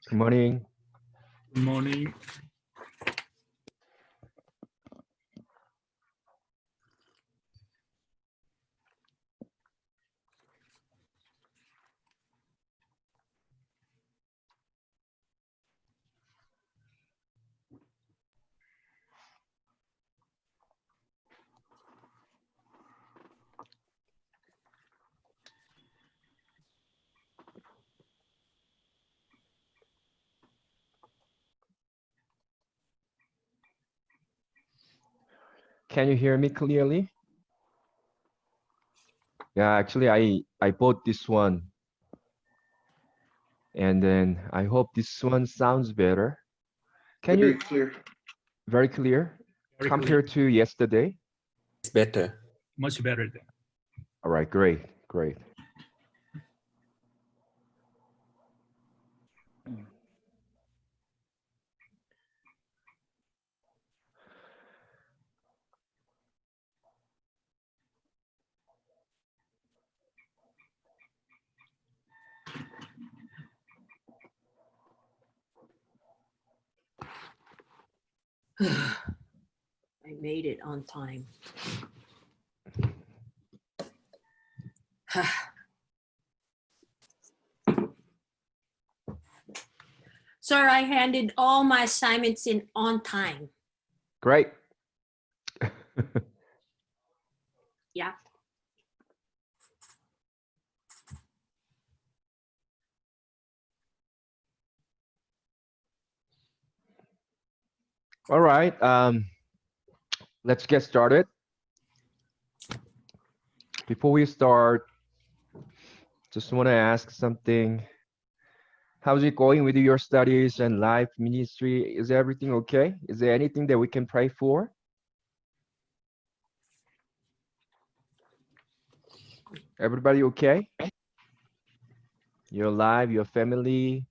Good morning. Good morning. Can you hear me clearly? Yeah, actually, I bought this one, and then I hope this one sounds better. Can Very you clear. very clear Very compared to yesterday? It's better. Much better than. All right, great, great. I made it on time. Sir, I handed all my assignments in on time. Great. Yeah. All right, let's get started. Before we start, just want to ask something. How's it going with your studies and life ministry? Is everything okay? Is there anything that we can pray for? Everybody okay? Your life, your family?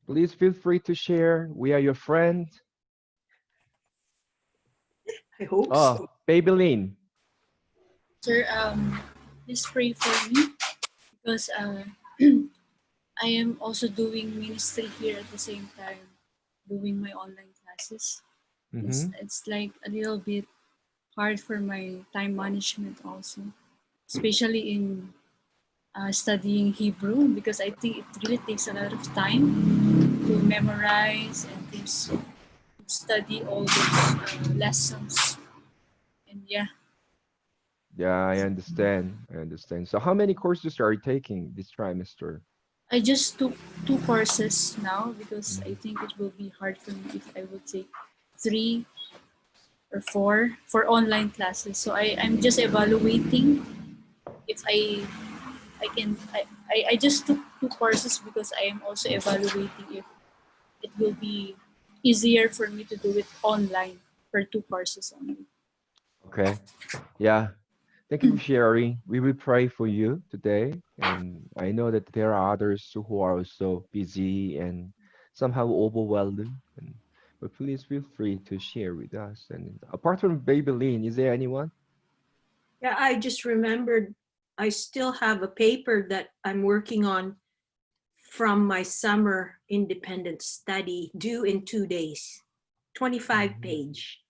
Please feel free to share. We are your friend. I hope Oh, so. Babylene. Sir, please pray for me because I am also doing ministry here at the same time, doing my online classes. It's like a little bit hard for my time management also, especially in studying Hebrew, because I think it really takes a lot of time to memorize and to study all those lessons. And yeah, Yeah, I understand. I understand. So how many courses are you taking this trimester? I just took 2 courses now because I think it will be hard for me if I would take 3 or 4 for online classes. So I'm just evaluating if I just took 2 courses because I am also evaluating if it will be easier for me to do it online for 2 courses only. Okay. Yeah. Thank you for sharing. We will pray for you today. And I know that there are others who are also busy and somehow overwhelmed. But please feel free to share with us. And apart from Babylene, is there anyone? Yeah, I just remembered I still have a paper that I'm working on from my summer independent study due in 2 days, 25 Mhm. page.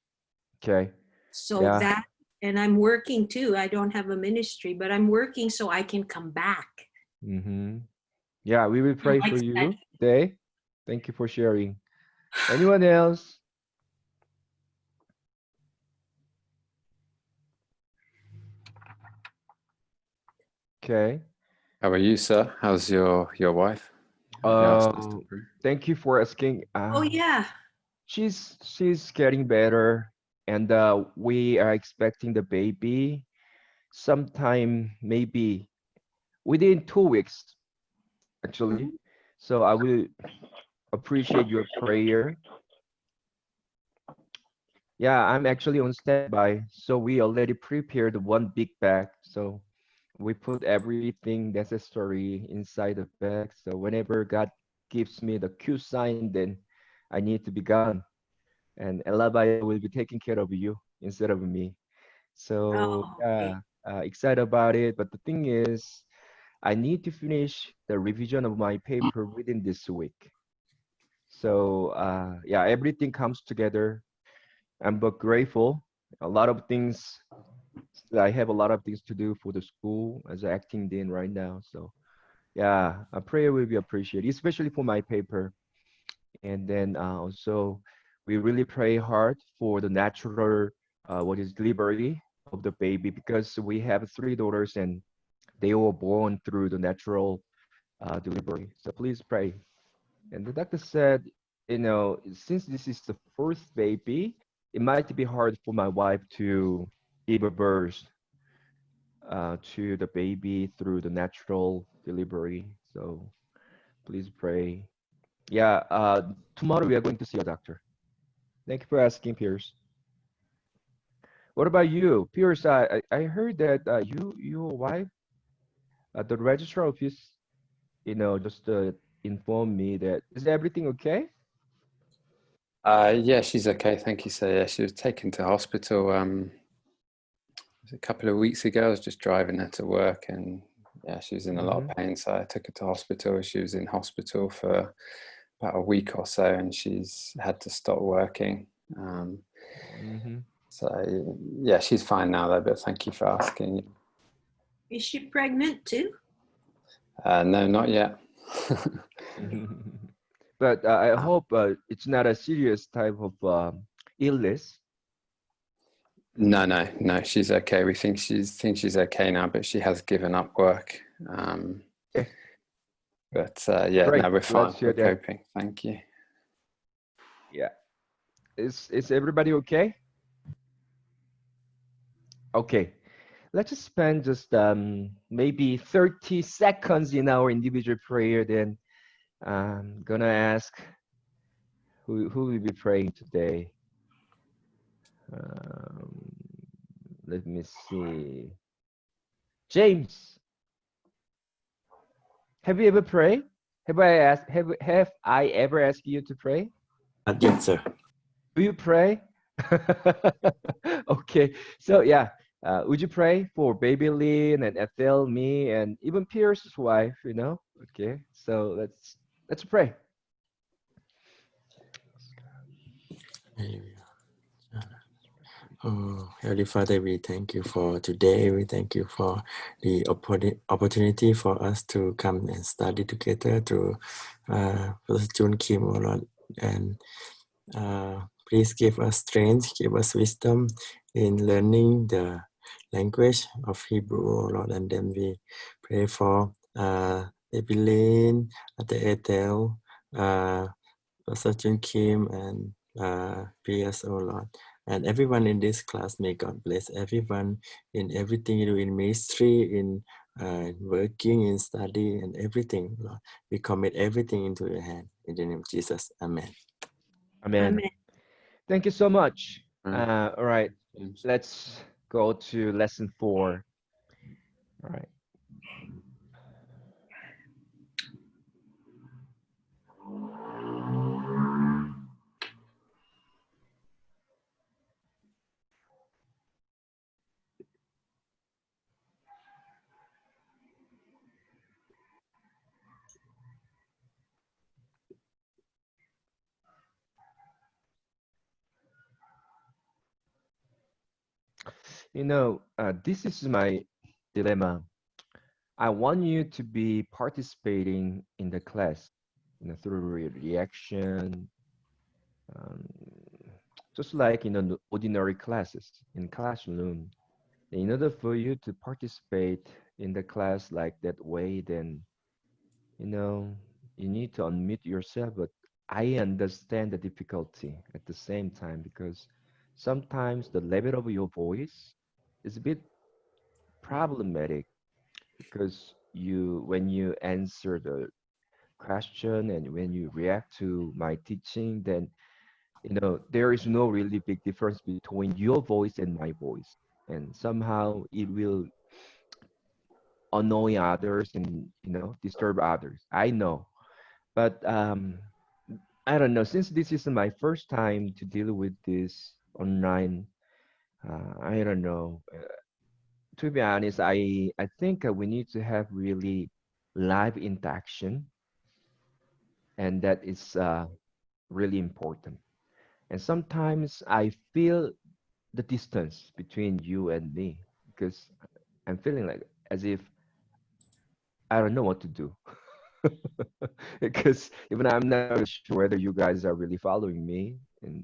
Okay. So Yeah. that, and I'm working too. I don't have a ministry, but I'm working so I can come back. Mm-hmm. Yeah, we will I pray like for you study. today. Thank you for sharing. Anyone else? Okay. How are you, sir? How's your wife? Have you asked us to Uh, pray? Thank you for asking. Oh yeah. She's getting better, and we are expecting the baby sometime maybe within 2 weeks, actually. So I will appreciate your prayer. Yeah, I'm actually on standby. So we already prepared one big bag. So we put everything necessary inside the bag. So whenever God gives me the cue sign, then I need to be gone. And Elabaya will be taking care of you instead of me. So Oh, okay. yeah, excited about it. But the thing is, I need to finish the revision of my paper within this week. So yeah, everything comes together. I'm but grateful. A lot of things. I have a lot of things to do for the school as an acting dean right now. So yeah, a prayer will be appreciated, especially for my paper. And then also, we really pray hard for the natural, what is delivery of the baby because we have three daughters and they were born through the natural delivery. So please pray. And the doctor said, since this is the first baby, it might be hard for my wife to give a birth to the baby through the natural delivery. So please pray. Yeah, tomorrow we are going to see a doctor. Thank you for asking, Pierce. What about you, Pierce? I heard that your wife at the registrar office, just informed me that is everything okay? Yeah, she's okay, thank you. So yeah, she was taken to hospital a couple of weeks ago. I was just driving her to work, and yeah, she was in a lot Mm-hmm. of pain. So I took her to hospital. She was in hospital for about a week or so, and she's had to stop working. Mm-hmm. So yeah, she's fine now though. But thank you for asking. Is she pregnant too? No, not yet. But I hope it's not a serious type of illness. No, she's okay. We think she's okay now, but she has given up work. Okay, But yeah, great. no, we're Glad fine. to We're hear that. coping. Thank you. Yeah. Is everybody okay? Okay. Let's just spend just maybe 30 seconds in our individual prayer. Then I'm gonna ask who will be praying today. Um, Let me see. James, have you ever prayed? Have I ever asked you to pray? Not yet, sir. Do you pray? Okay, so yeah, would you pray for baby Lynn and Ethel, me, and even Pierce's wife? Okay, so let's pray. Hallelujah. Oh, Heavenly Father, we thank you for today. We thank you for the opportunity for us to come and study together through First June Kim, oh Lord. And please give us strength, give us wisdom in learning the language of Hebrew, oh Lord. And then we pray for Evelyn, Ethel, Sachin Kim, and PS, oh Lord. And everyone in this class, may God bless everyone in everything you do in ministry, in working, in study, and everything, Lord. We commit everything into your hand. In the name of Jesus, amen. Amen. Amen. Thank you so much. Right, All right, James. let's go to lesson 4. All right. This is my dilemma. I want you to be participating in the class, through reaction, um, just like the ordinary classes in classroom. In order for you to participate in the class like that way, then you know you need to unmute yourself. But I understand the difficulty at the same time because sometimes the level of your voice is a bit problematic because when you answer the question and when you react to my teaching, then there is no really big difference between your voice and my voice, and somehow it will annoy others and disturb others. I know, but I don't know, since this is my first time to deal with this online. I don't know, to be honest, I think we need to have really live interaction, and that is really important. And sometimes I feel the distance between you and me because I'm feeling like as if I don't know what to do. Because even I'm not really sure whether you guys are really following me. And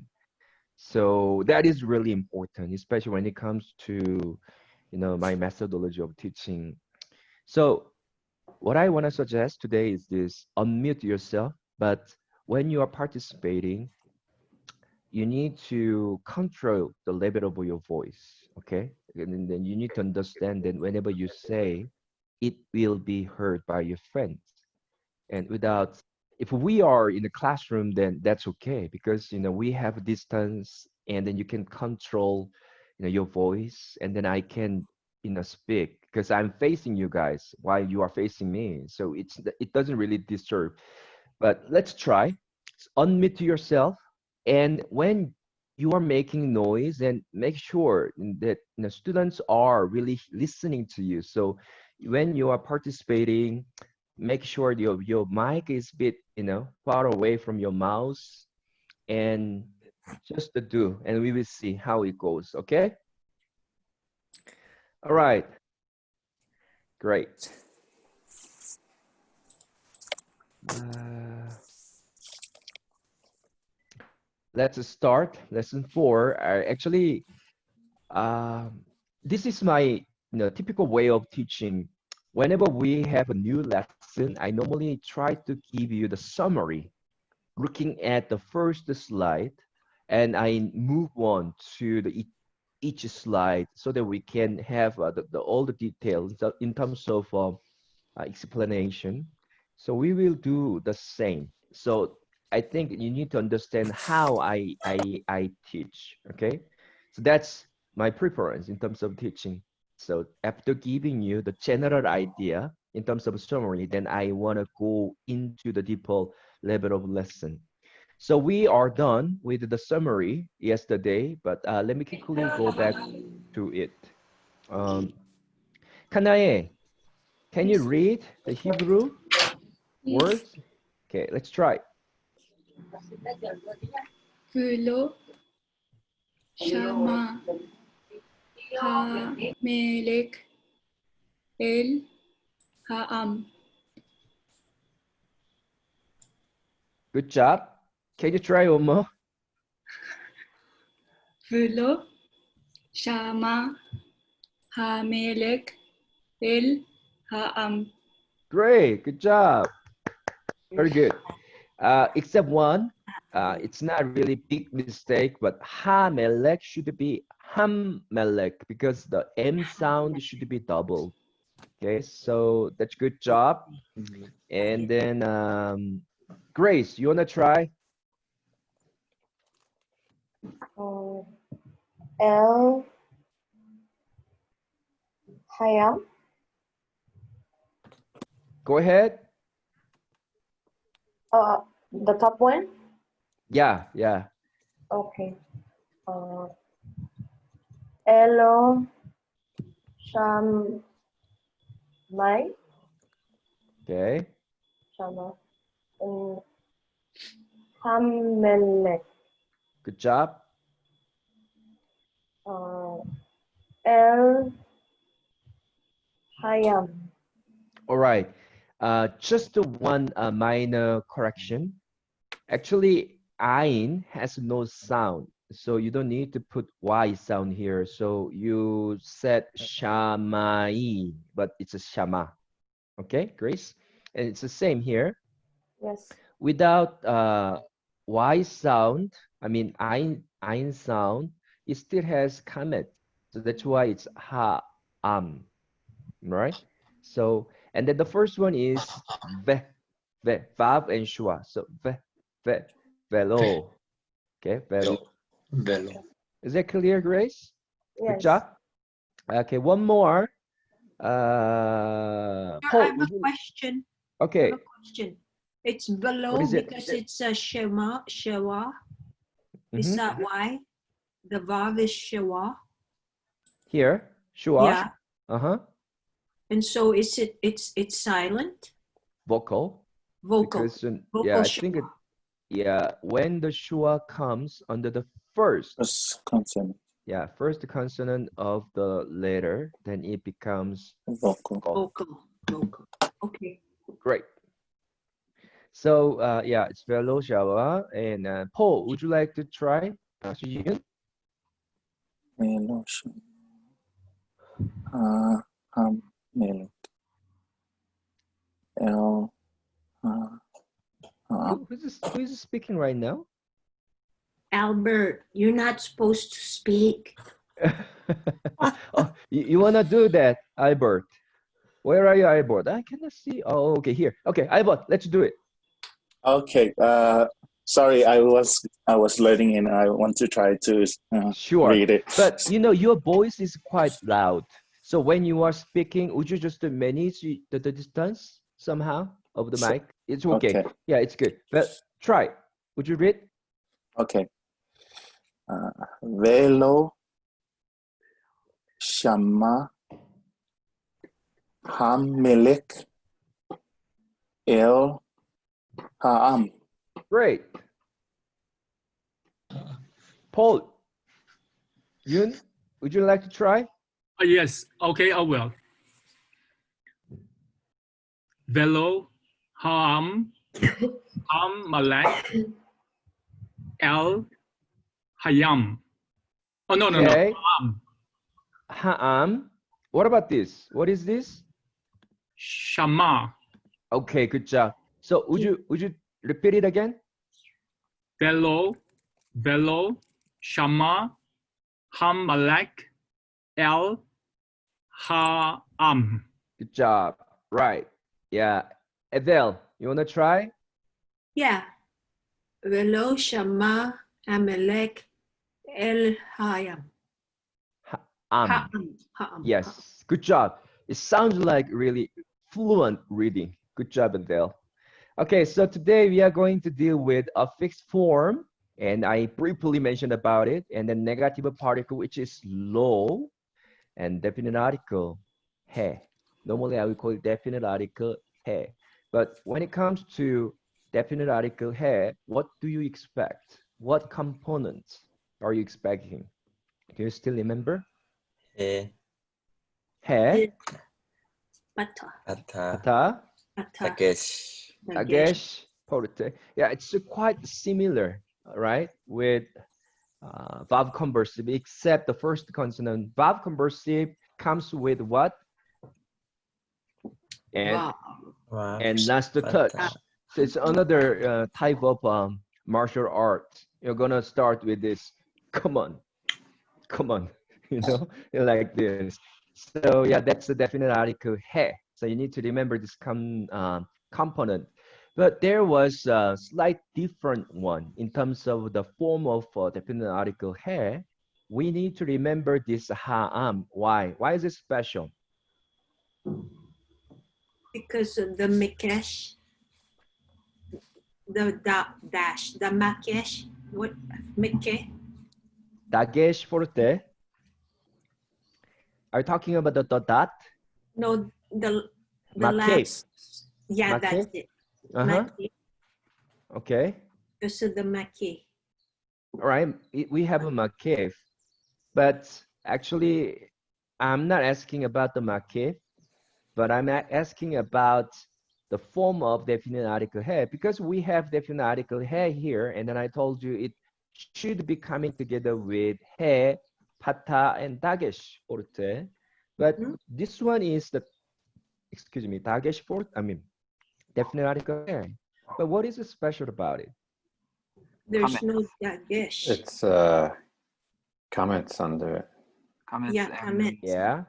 so that is really important, especially when it comes to, my methodology of teaching. So what I want to suggest today is this: unmute yourself, but when you are participating, you need to control the level of your voice, okay? And then you need to understand that whenever you say, it will be heard by your friends. And if we are in the classroom, then that's okay because, we have a distance and then you can control, your voice, and then I can, speak because I'm facing you guys while you are facing me. So it doesn't really disturb. But let's try. Unmute yourself, and when you are making noise, then make sure that students are really listening to you. So when you are participating, make sure your mic is a bit far away from your mouse, and just to do, and we will see how it goes. Okay. All right. Great. Uh, let's start lesson 4. Actually, this is my typical way of teaching. Whenever we have a new lesson, I normally try to give you the summary, looking at the first slide, and I move on to each slide so that we can have all the details in terms of explanation. So we will do the same. So I think you need to understand how I teach. Okay, so that's my preference in terms of teaching. So after giving you the general idea in terms of summary, then I want to go into the deeper level of lesson. So we are done with the summary yesterday, but let me quickly go back to it. Um, Kanae, can you Yes. read the Hebrew Yes. words? Okay, let's try. Velo, Shama, Ha, Melek, El, Ha'am. Good job. Can you try one more? Velo, Shama, Ha, Melek, El, Ha'am. Great, good job. Very good. Except one, it's not really big mistake, but Hamelek should be Hammelek because the M sound should be double. Okay, so that's good job. And then Grace, you wanna try? El Hayam. Go ahead. The top one. Yeah, yeah. Okay. Elo Sham Mai Okay. Shama Hamelek. Good job. El Hayam. All right. Just one minor correction. Actually, ain has no sound, so you don't need to put y sound here. So you said shamai, but it's a shama. Okay, Grace? And it's the same here. Yes. Without y sound, I mean ain sound, it still has kamet. So that's why it's ha am, right? So and then the first one is ve, vav and shua. So velo. Okay, velo. Velo. Is that clear, Grace? Good Yes. job. Okay, one more. Sir, I Paul, have a would you? question. I have Okay, a question. It's below what is it? because it's a shewa. Is Mhm. that why? The vav is shewa. Here, shua. Yeah. Uh-huh. And so it's silent? Vocal. Vocal. Because Vocal yeah, I think it, shewa. yeah, when the shua comes under the first, First consonant. yeah, first consonant of the letter, then it becomes Vocal. Vocal. Vocal. Okay. great. So yeah, it's velo shua. And Paul, would you like to try? Pastor Yun? Melotion. Melot. El. Who's speaking right now? Albert, you're not supposed to speak. Oh, you wanna do that, Albert? Where are you, Albert? I cannot see. Oh, okay, here. Okay, Albert, let's do it. Okay. Sorry, I was learning and I want to try to Sure. read it. But you know, your voice is quite loud. So when you are speaking, would you just manage the distance somehow of the Sure. mic? It's okay. Okay. Yeah, it's good. But try. Would you read? Okay. Velo. Shama. Hamelek. El. Haam. Great. Paul, Yun, would you like to try? Yes, okay, I will. Velo, Malak, El, Hayam. Oh, no. Okay. Ha'am, Ha'am. What about this? What is this? Shama. Okay, good job. So would you repeat it again? Velo, Shama, Ham, Malak, El, Ha'am. Good job. Right. Yeah. Adele, you wanna try? Yeah. Velo Shama Amalek El Hayam. Ha'am. Yes. Good job. It sounds like really fluent reading. Good job, Adele. Okay, so today we are going to deal with a fixed form, and I briefly mentioned about it, and the negative particle, which is lo, and definite article, he. Normally, I would call it definite article, he. But when it comes to definite article, he, what do you expect? What components are you expecting? Do you still remember? He. He, Pata. Ata. ata, Pata. Tagesh. tagesh, porte. Yeah, it's quite similar, right, with verb conversive, except the first consonant. Verb conversive comes with what? And Wow. and last the touch. Pata. So it's another type of martial art. You're gonna start with this. Come on, you know, like this. So yeah, that's the definite article he. So you need to remember this component. But there was a slight different one in terms of the form of definite article he. We need to remember this ha'am. Why? Why is it special? Because of the Mikesh, the dash, the Makesh, what Mike? Dagesh forte. Are you talking about the dot? No, the Makef. last. Yeah, Makef? that's it. Uh-huh. Maki. Okay. Because of the Maki. All right. We have a makef, but actually I'm not asking about the makif, but I'm asking about the form of definite article he, because we have definite article he here, and then I told you it should be coming together with he, pata, and dagesh forte. But this one is the, excuse me, dagesh forte, I mean, definite article he. But what is special about it? There's no dagesh. It's comments under it. Comments Yeah, and comment. Yeah.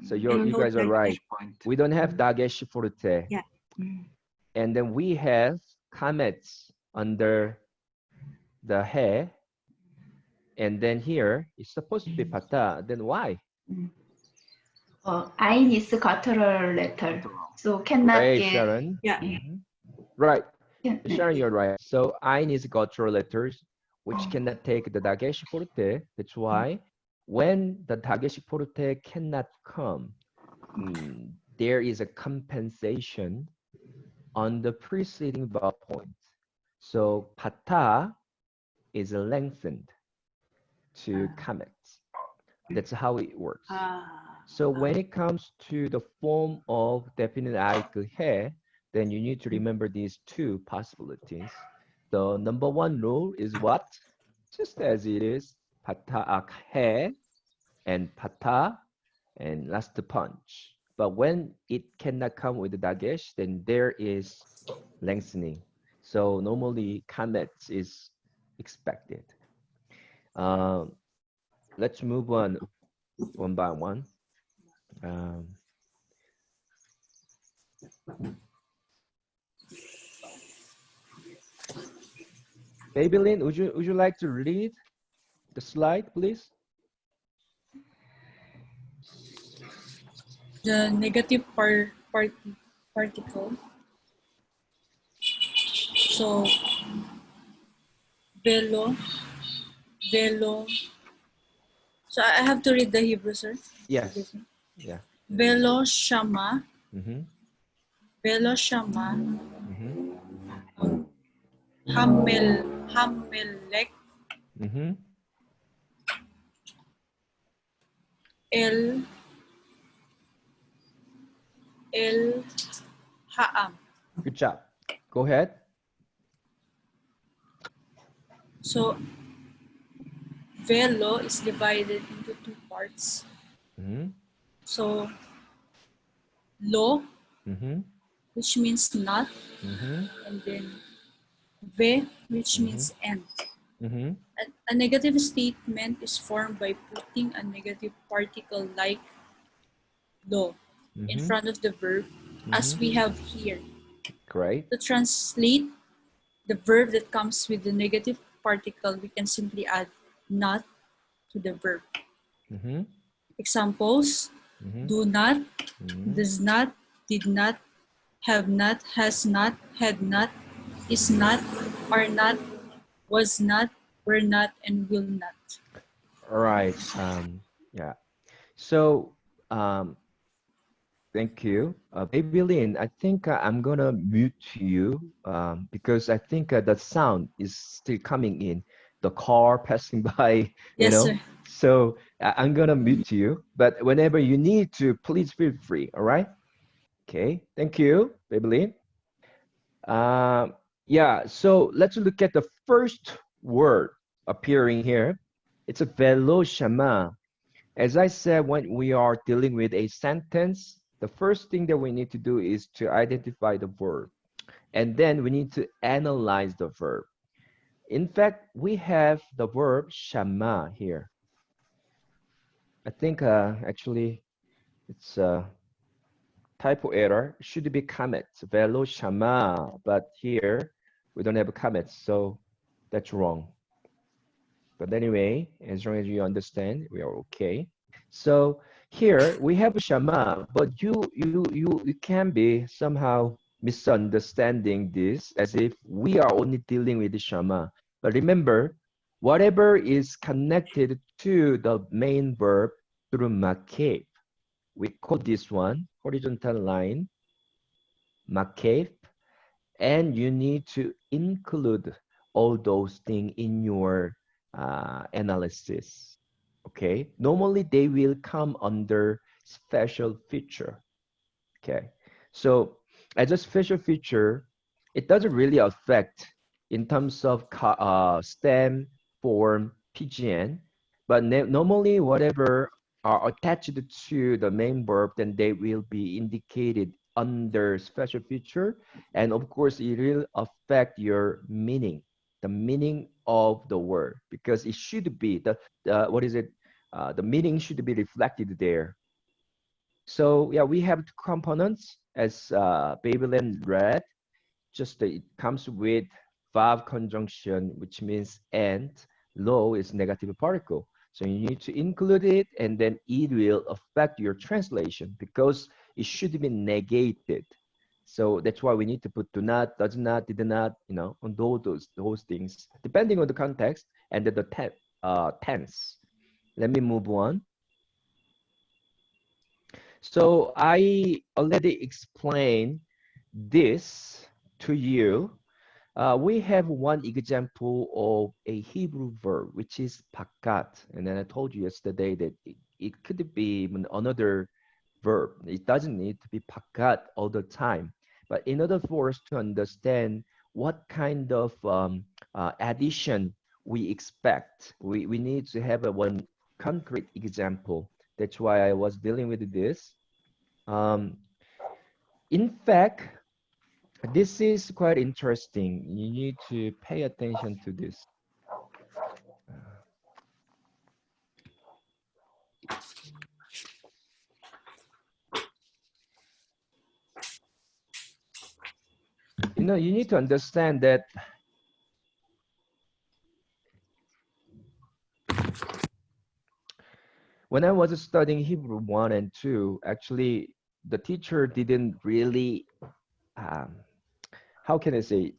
So And you no guys are dagesh. right. point. We don't have dagesh forte. Yeah. And then we have comments under the he. And then here it's supposed to be pata. Then why? I needs guttural letter, so cannot Right, get. Sharon. Yeah. Right. Yeah. Sharon, you're right. So I needs guttural letters, which cannot take the dagesh forte. That's why when the dagesh forte cannot come, there is a compensation on the preceding vowel point. So pata is lengthened to comments. That's how it works. So when it comes to the form of definite article he, then you need to remember these two possibilities. The number one rule is what? Just as it is, pata he and pata and last punch. But when it cannot come with the dagesh, then there is lengthening. So normally comments is expected. Let's move on one by one. Babylin, would you like to read the slide, please? The negative particle. So, velo. So I have to read the Hebrew, sir? Yes. Yeah. Velo shama. Mm-hmm. Velo shama. Mm-hmm. Hamelek. Mm-hmm. El Ha'am. Good job. Go ahead. So, velo is divided into two parts. Mm-hmm. So, lo, Mm-hmm. which means not, Mm-hmm. and then ve, which Mhm. means and. Mm-hmm. A negative statement is formed by putting a negative particle like lo in Mm-hmm. front of the verb, as we have here. Great. To translate the verb that comes with the negative particle, we can simply add not to the verb. Mm-hmm. Examples: Mm-hmm. do not, Mm-hmm. does not, did not, have not, has not, had not, is not, are not, was not, were not, and will not. All right. Yeah. So, thank you. Baby Lynn, I think I'm gonna mute you because I think the sound is still coming in. The car passing by, you Yes, know. sir. So I'm gonna mute you, but whenever you need to, please feel free. All right. Okay. Thank you, Baby Lynn. Yeah. So let's look at the first word appearing here. It's a veloshama. As I said, when we are dealing with a sentence, the first thing that we need to do is to identify the verb. And then we need to analyze the verb. In fact, we have the verb shama here. I think actually it's a typo error. It should be comet, velo shama. But here we don't have a comet, so that's wrong. But anyway, as long as you understand, we are okay. So here we have a shama, but you can be somehow misunderstanding this as if we are only dealing with the shama. But remember, whatever is connected to the main verb through makef, we call this one horizontal line, makef, and you need to include all those things in your analysis. Okay, normally they will come under special feature. Okay, so as a special feature, it doesn't really affect in terms of stem, form, PGN, but normally whatever are attached to the main verb, then they will be indicated under special feature, and of course it will affect your meaning, the meaning of the word, because it should be the what is it? The meaning should be reflected there. So yeah, we have two components as Babylon read. Just it comes with verb conjunction, which means and. Low is negative particle. So you need to include it, and then it will affect your translation because it should be negated. So that's why we need to put do not, does not, did not, on those things, depending on the context and the tense. Let me move on. So I already explained this to you. We have one example of a Hebrew verb, which is pakat. And then I told you yesterday that it could be another verb. It doesn't need to be pakat all the time. But in order for us to understand what kind of addition we expect, we need to have one concrete example. That's why I was dealing with this. In fact, this is quite interesting. You need to pay attention to this. You need to understand that when I was studying Hebrew 1 and 2, actually, the teacher didn't really, how can I say,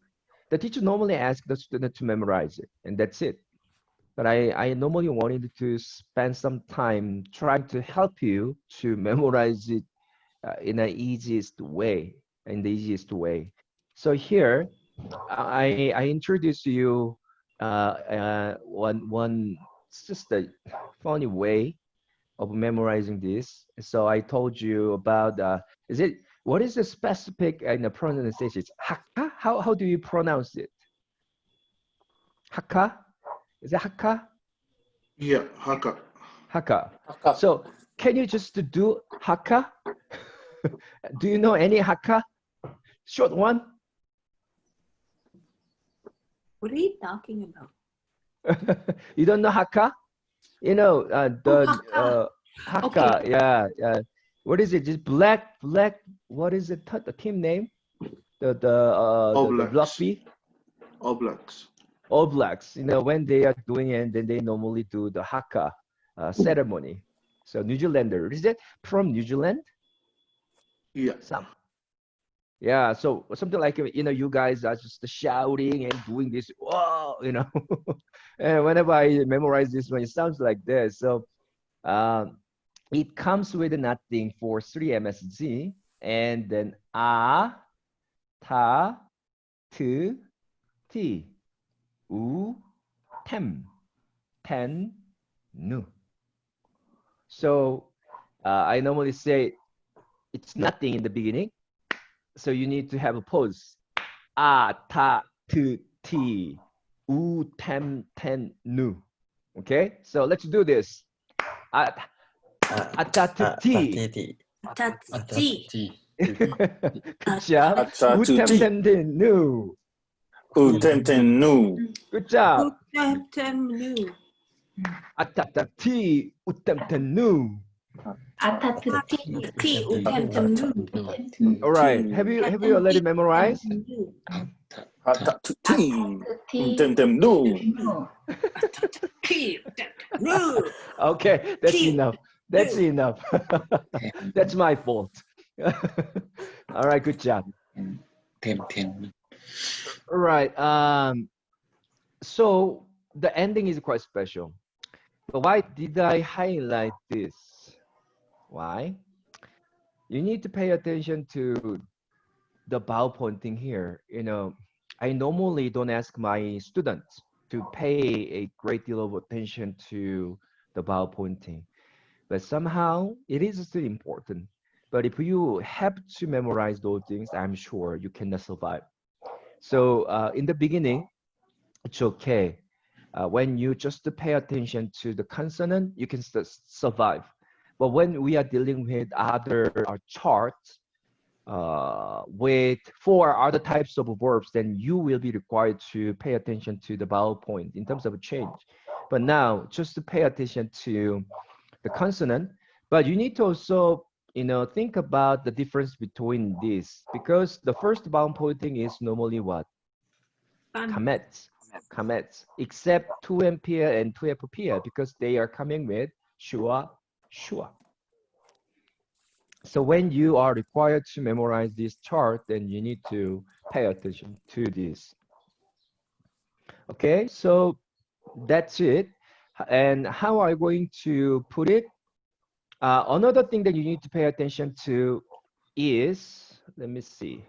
the teacher normally asks the student to memorize it, and that's it. But I normally wanted to spend some time trying to help you to memorize it in the easiest way, So here, I introduce you one, it's just a funny way of memorizing this. So I told you about what is the specific in the pronunciation? It's haka. How do you pronounce it? Haka? Is it haka? Yeah, haka. Haka. So can you just do haka? Do you know any haka? Short one? What are you talking about? You don't know haka? Haka. Haka. Okay. Yeah. What is it? Just black. What is it? The team name? The Blacks. rugby. All Blacks. All Blacks. When they are doing it, then they normally do the haka ceremony. So New Zealander. Is that from New Zealand? Yeah. Yeah, so something like, you guys are just shouting and doing this, whoa, and whenever I memorize this one, it sounds like this. So it comes with nothing for 3 MSG, and then a, ta, tu, ti, u, tem, ten, nu. So I normally say it's nothing in the beginning. So you need to have a pause. A, ta, tu, ti, u, tem, ten, nu. Okay, so let's do this. Atatuti. Atatuti. Good job. Atatuti. Utemtemtenu. Utemtenu. Good job. Utemtemnu. Atatati utemtenu. Atatuti. Utemtemnu. All right. Have you already memorized? Atatuti. Utemtenu. Okay, that's enough. That's enough. That's my fault. All right, good job. All right. So the ending is quite special. But why did I highlight this? Why? You need to pay attention to the bow pointing here. I normally don't ask my students to pay a great deal of attention to the vowel pointing. But somehow it is still important. But if you have to memorize those things, I'm sure you cannot survive. So in the beginning, it's okay. When you just pay attention to the consonant, you can survive. But when we are dealing with other charts, with 4 other types of verbs, then you will be required to pay attention to the vowel point in terms of a change. But now, just to pay attention to the consonant, but you need to also, think about the difference between these, because the first vowel pointing is normally what? Comets, except 2MPL and 2FPL, because they are coming with shua, shua. So when you are required to memorize this chart, then you need to pay attention to this. Okay, so that's it. And how are you going to put it? Another thing that you need to pay attention to is, let me see.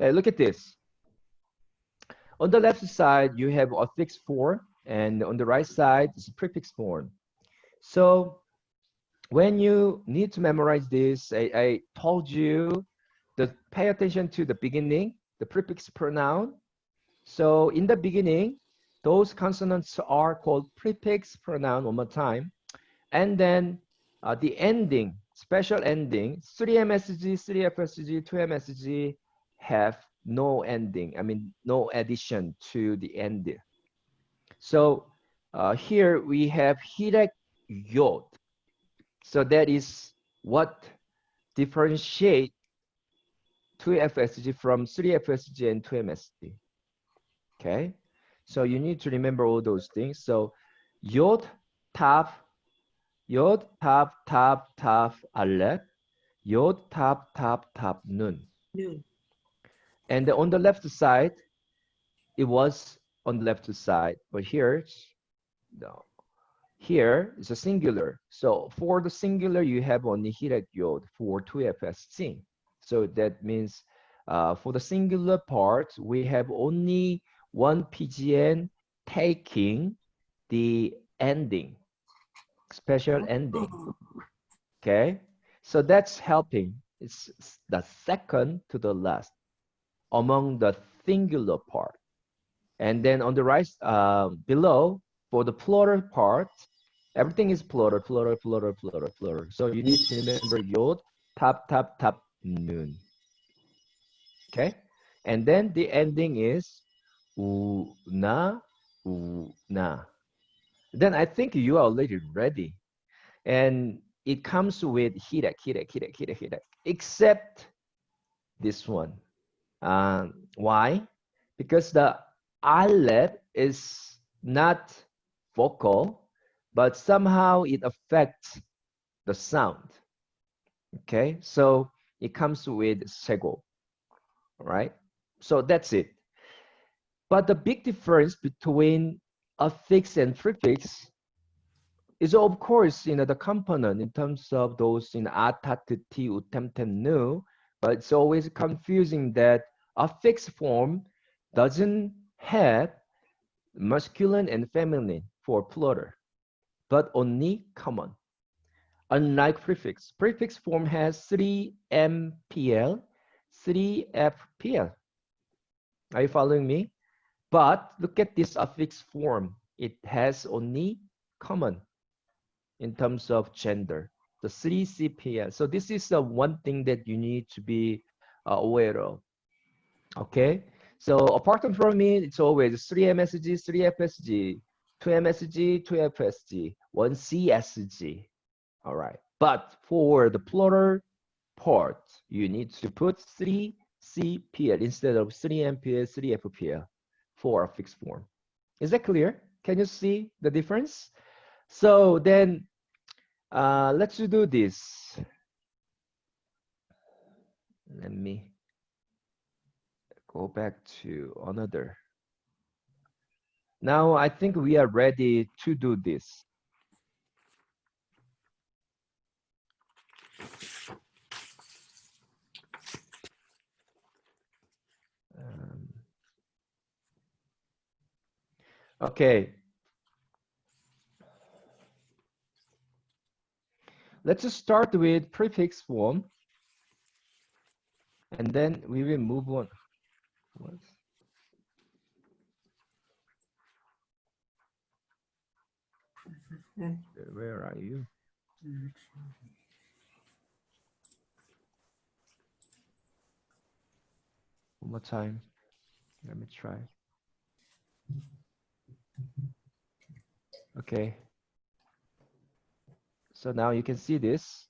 Look at this. On the left side, you have a fixed form, and on the right side is a prefix form. So when you need to memorize this, I told you to pay attention to the beginning, the prefix pronoun. So in the beginning, those consonants are called prefix pronoun one more time. And then the ending, special ending, 3MSG, 3FSG, 2MSG have no ending. I mean, no addition to the end. So here we have hirek yod. So that is what differentiate 2FSG from 3FSG and 2MSG. Okay, so you need to remember all those things. So yod, taf, aleph, yod, taf, nun. And on the left side, it was on the left side, but here, no. Here is a singular. So for the singular, you have only hirek yod for 2FSG. So that means for the singular part, we have only one PGN taking the ending, special ending. Okay, so that's helping. It's the second to the last among the singular part. And then on the right below, for the plural part, everything is plural. So you need to remember yod, tap, nun. Okay, and then the ending is una. Then I think you are already ready, and it comes with hirek, except this one. Why? Because the aleph is not vocal, but somehow it affects the sound. Okay, so it comes with sego. All right, so that's it. But the big difference between affix and prefix is, of course, the component in terms of those in atat, ti, utem, tem, nu. But it's always confusing that affix form doesn't have masculine and feminine for plural, but only common. Unlike prefix, prefix form has 3 MPL, 3 FPL. Are you following me? But look at this affix form. It has only common in terms of gender, the 3 CPL. So this is the one thing that you need to be aware of. Okay, so apart from it, it's always 3 MSG, 3 FSG, 2 MSG, 2 FSG, 1 CSG. All right, but for the plural part, you need to put 3 CPL instead of 3 MPL, 3 FPL for a fixed form. Is that clear? Can you see the difference? So then let's do this. Let me go back to another. Now I think we are ready to do this. Okay. Let's just start with prefix form. And then we will move on. Where are you? One more time. Let me try. Okay. So now you can see this.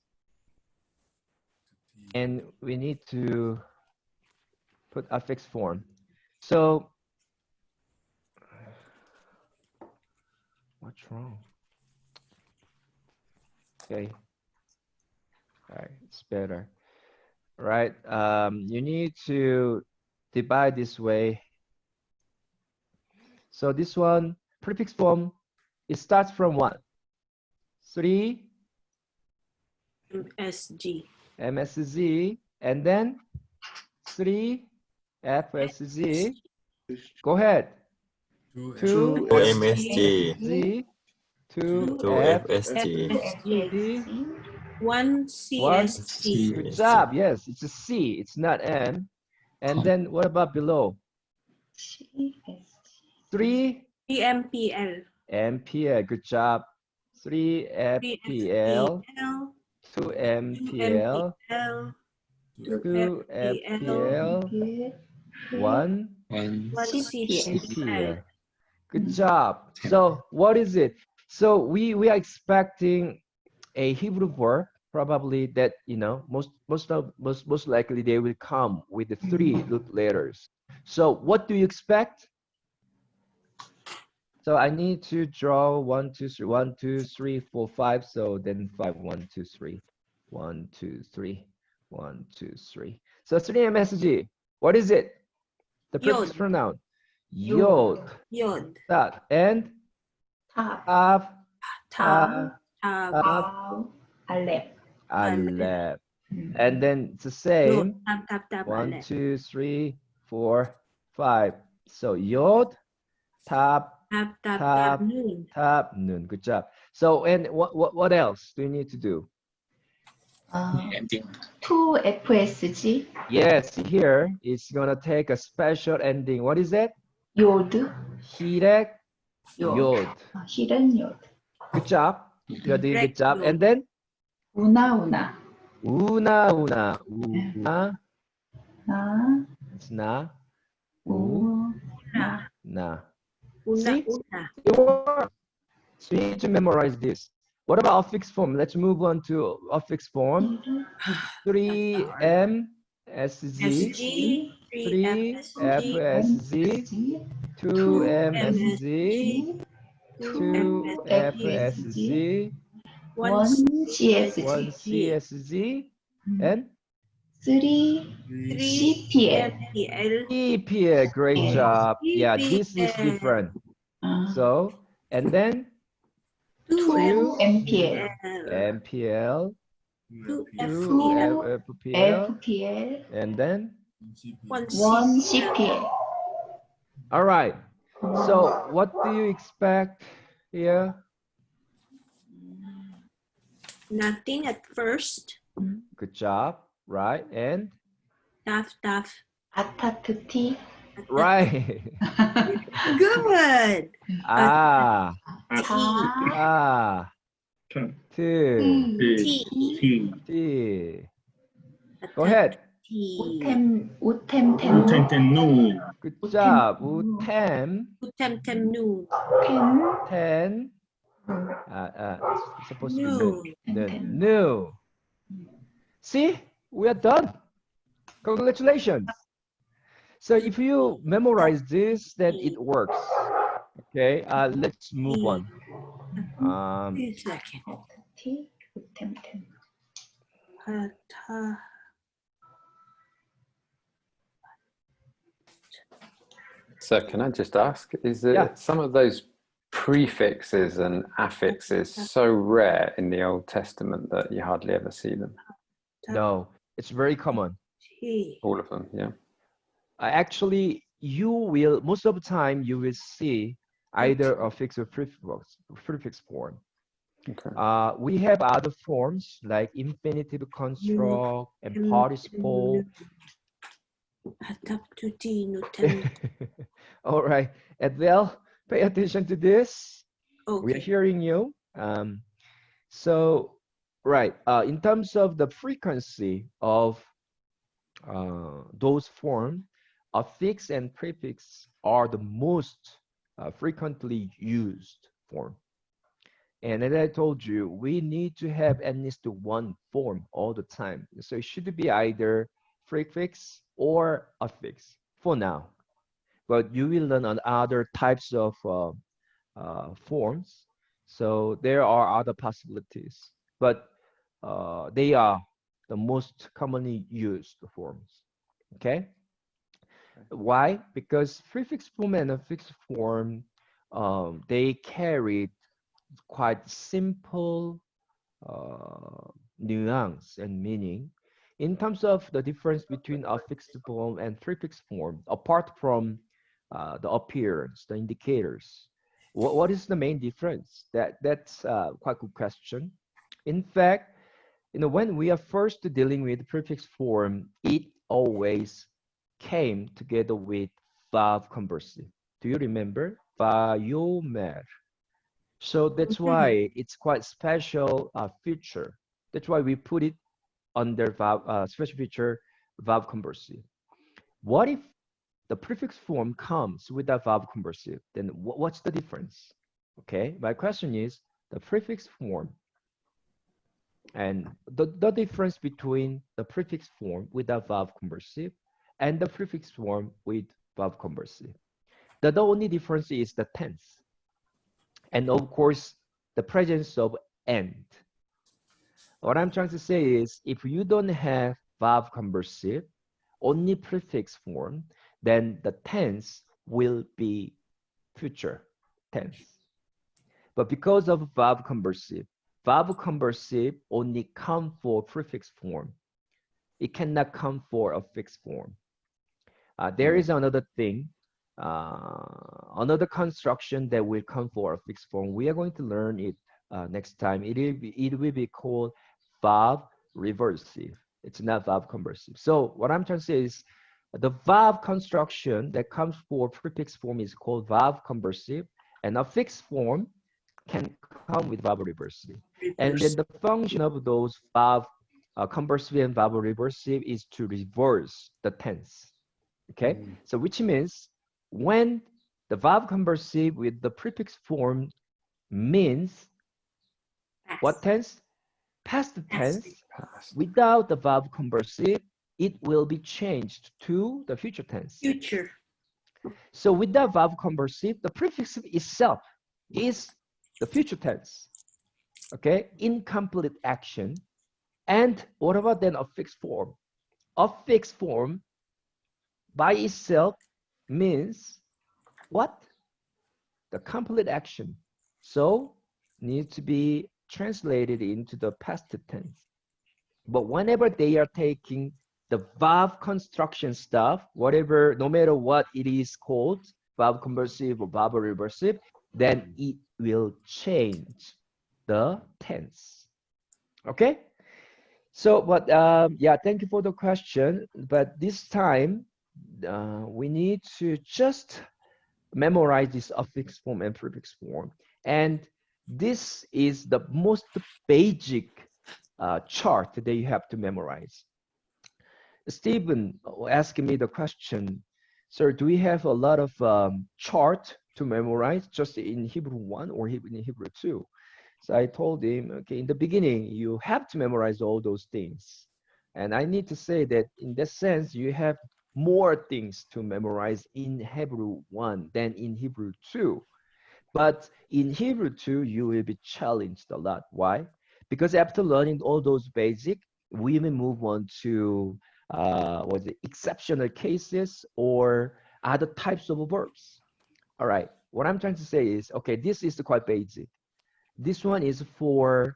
And we need to put affix form. So what's wrong? Okay. All right, it's better. All right. You need to divide this way. So this one, prefix form, it starts from what? 3 MSG. MSZ, and then 3 FSZ. Go ahead. 2 MSG. MSZ, 2 2 FSG. FSG. 1 1 CSG. Good job. Yes, it's a C. It's not M. And then what about below? 3 3MPL. MPL. Good job. 3 FPL. 2 MPL. 2 FPL. 1 CPL. Good job. So what is it? So we are expecting a Hebrew verb, probably that, you know, most likely they will come with the 3 root letters. So what do you expect? So I need to draw 1 2 3 1 2 3 4 5. So then 5 1 2 3 1 2 3 1 2 3. So 3 MSG. What is it? The prefix pronoun. Yod. Yod. That and Tav. Tav. Aleph. Aleph. And then it's the same. 1 2 3 4 5. So Yod, Tab, Tab, Tab, Nun. Good job. So and what else do you need to do? 2 FSG. Yes, here it's gonna take a special ending. What is that? Yod. Hirek Yod. Hidden yod. Good job. You're doing a good job. And then Una. Una. Na. It's na. Una. Na. Una. See? Una. It works. So you need to memorize this. What about affix form? Let's move on to affix form. 3 M S Z. 3 F S Z. 2 M S Z. 2 F S Z. 1 CSG. 1 C S Z. And 3 CPL. EPA. Great job. Yeah, this is different. So, and then 2 MPL. MPL. 2 FPL. FPL. And then 1 CPL. all right. So what do you expect here? Nothing at first. Good job. Right. And Taf. Atatuti. right. Good. T. Go ahead. Utemtenu. Good job. Utem. Nu. Ten. It's supposed to be new. See, we are done. Congratulations. So if you memorize this, then it works. Okay, let's move on. So can I just ask, is it some of those prefixes and affixes so rare in the Old Testament that you hardly ever see them? No, it's very common. All of them, yeah. Actually, you will, most of the time, you will see either a fixed or prefix form. Okay. We have other forms like infinitive construct and participle. All right, Adele, pay attention to this. Okay. We are hearing you. So, right, in terms of the frequency of those forms, affix and prefix are the most frequently used form. And as I told you, we need to have at least one form all the time. So it should be either prefix or affix for now. But you will learn on other types of forms. So there are other possibilities, but they are the most commonly used forms. Okay? Why? Because prefix form and affix form, they carry quite simple nuance and meaning in terms of the difference between affixed form and prefix form, apart from the appearance, the indicators. What is the main difference? That's quite a good question. In fact, when we are first dealing with prefix form, it always came together with verb conversive. Do you remember? Biomer. So that's why it's quite special feature. That's why we put it under special feature verb conversive. What if the prefix form comes with a verb conversive? Then what's the difference? Okay, my question is the prefix form and the difference between the prefix form with a verb conversive and the prefix form with verb conversive. The only difference is the tense. And of course, the presence of and. What I'm trying to say is if you don't have verb conversive, only prefix form, then the tense will be future tense. But because of verb conversive only come for prefix form. It cannot come for a fixed form. There is another thing, another construction that will come for a fixed form. We are going to learn it next time. It will be called verb reversive. It's not verb conversive. So what I'm trying to say is the verb construction that comes for prefix form is called verb conversive, and a fixed form can come with verb reversive. And then the function of those verb conversive and verb reversive is to reverse the tense. Okay, so which means when the verb conversive with the prefix form means what tense? Past tense. Without the verb conversive, it will be changed to the future tense. Future. So with the verb conversive, the prefix itself is the future tense. Okay, incomplete action. And what about then a fixed form? A fixed form by itself means what? The complete action. So needs to be translated into the past tense. But whenever they are taking the verb construction stuff, whatever, no matter what it is called, verb conversive or verb reversive, then it will change the tense. Okay? So, but yeah, thank you for the question. But this time, we need to just memorize this affix form and prefix form. And this is the most basic chart that you have to memorize. Stephen asking me the question, sir, do we have a lot of chart to memorize just in Hebrew1 or in Hebrew2? So I told him, okay, in the beginning, you have to memorize all those things. And I need to say that in that sense, you have more things to memorize in Hebrew1 than in Hebrew2. But in Hebrew2, you will be challenged a lot. Why? Because after learning all those basic, we will move on to exceptional cases or other types of verbs. All right, what I'm trying to say is, okay, this is quite basic. This one is for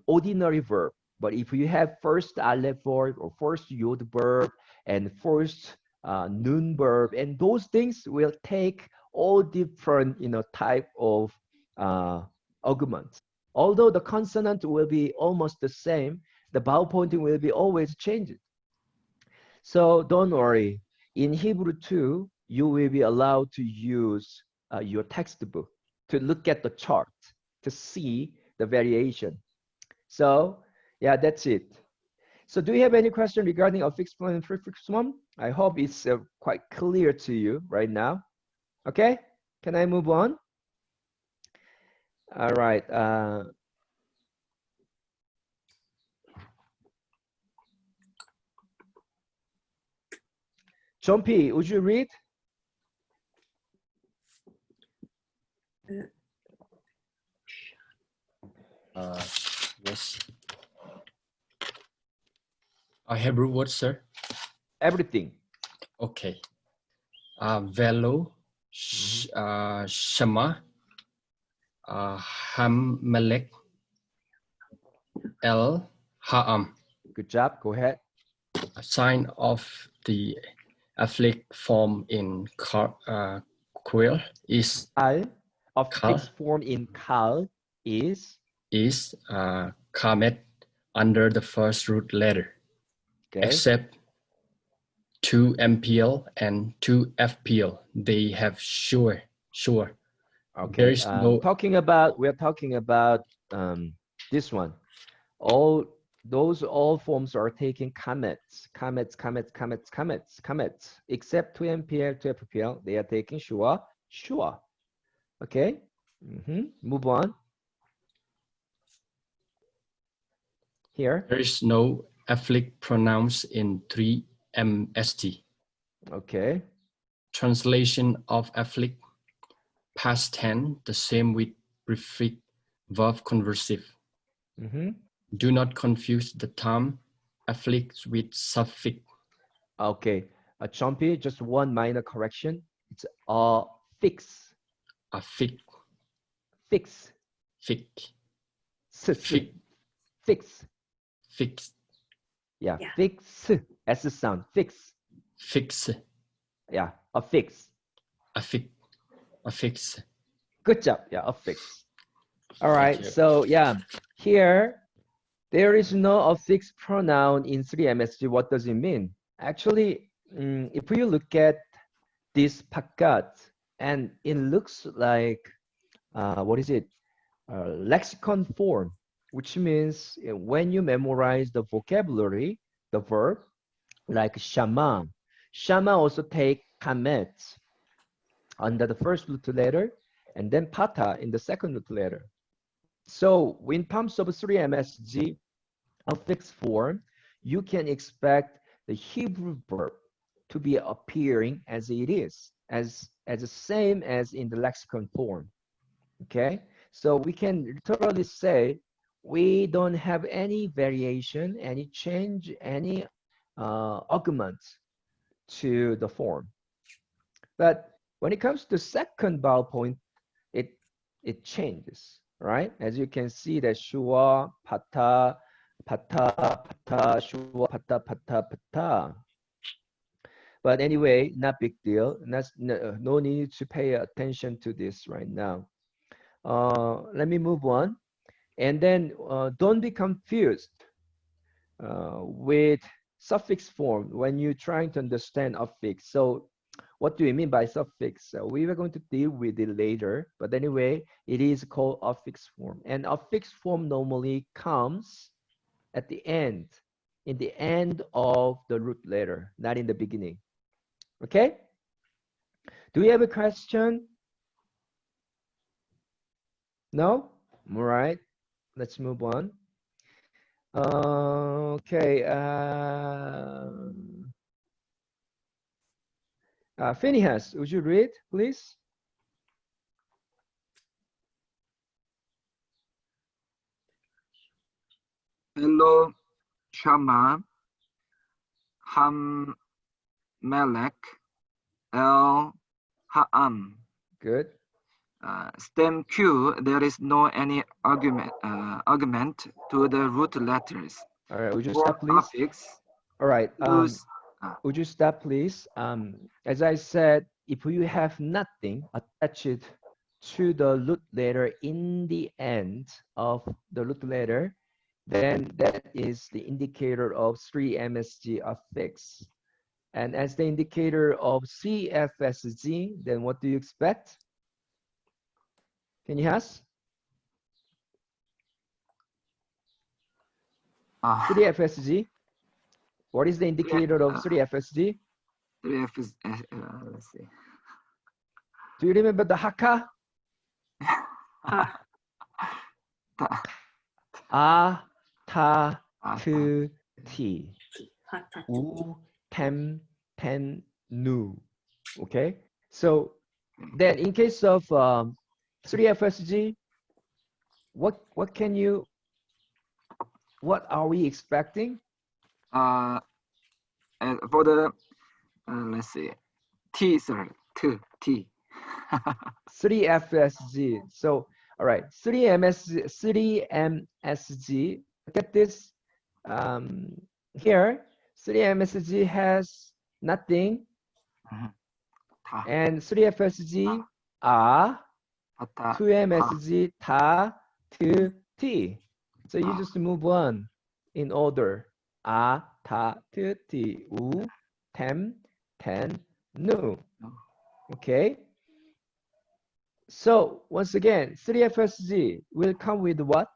ordinary verb. But if you have first aleph verb or first yod verb and first nun verb, and those things will take all different, type of arguments. Although the consonant will be almost the same, the vowel pointing will be always changed. So don't worry. In Hebrew 2, you will be allowed to use your textbook to look at the chart to see the variation. So yeah, that's it. So do you have any question regarding affixed form and prefix form? I hope it's quite clear to you right now. Okay, can I move on? All right. Chompy, would you read? Yes. Hebrew word, sir? Everything. Okay. Velo, Shema, Hamelech, El, Ha'am. Good job. Go ahead. A sign of the afflict form in Quail is Kal. Affixed form in Kal is Kamet under the first root letter. okay. Except 2 MPL and 2 FPL, they have sure. Okay. There is no. We're talking about this one. All forms are taking comets, except 2 MPL, 2 FPL. They are taking sure. Okay. Move on. Here. There is no afflict pronounced in 3 MST. Okay. Translation of afflict, past tense, the same with prefix, verb conversive. Do not confuse the term afflict with suffix. Okay. Chompy, just one minor correction. It's affix. Affix. Fix. Fix. Fix. Fix. Yeah. Fix. As a sound. Fix. Fix. Yeah. Affix. Affix. Good job. Yeah. Affix. All right. So yeah, here there is no affixed pronoun in 3 MSG. What does it mean? Actually, if you look at this pakat, and it looks like what is it? Lexicon form, which means when you memorize the vocabulary, the verb, like shama. Shama also take kamet under the first root letter, and then pata in the second root letter. So in terms of 3 MSG affixed form, you can expect the Hebrew verb to be appearing as it is, as the same as in the lexicon form. Okay, so we can literally say we don't have any variation, any change, any augment to the form. But when it comes to second vowel point, it changes, right? As you can see that shua, pata, shua, pata. But anyway, not big deal. No need to pay attention to this right now. Let me move on. And then don't be confused with suffix form when you're trying to understand affix. So what do we mean by suffix? We were going to deal with it later, but anyway, it is called affix form. And affix form normally comes at the end, in the end of the root letter, not in the beginning. Okay? Do we have a question? No? All right. Let's move on. Okay. Phineas, would you read, please? Hello, Shama, Ham, Melech, El, Ha'am. Good. Stem Q, there is no any argument to the root letters. All right, would you stop, please? Affix, All right. use Would you stop, please? As I said, if you have nothing attached to the root letter in the end of the root letter, then that is the indicator of 3-MSG affix. And as the indicator of CFSG, then what do you expect? Can you ask? 3FSG. What is the indicator of 3FSG? 3F let's see. Do you remember the Hakka? A, ta, tu, ti. U, tem, ten, nu. Okay? So then in case of 3FSG, what are we expecting? For the let's see, T, sir, T. 3FSG. So all right, 3MSG. Look at this. Here, 3MSG has nothing, and 3FSG are 2MSG ta, tu, ti. So you just move on in order. A, ta, tu, ti, u, tem, ten, nu. Okay. So once again, 3FSG will come with what?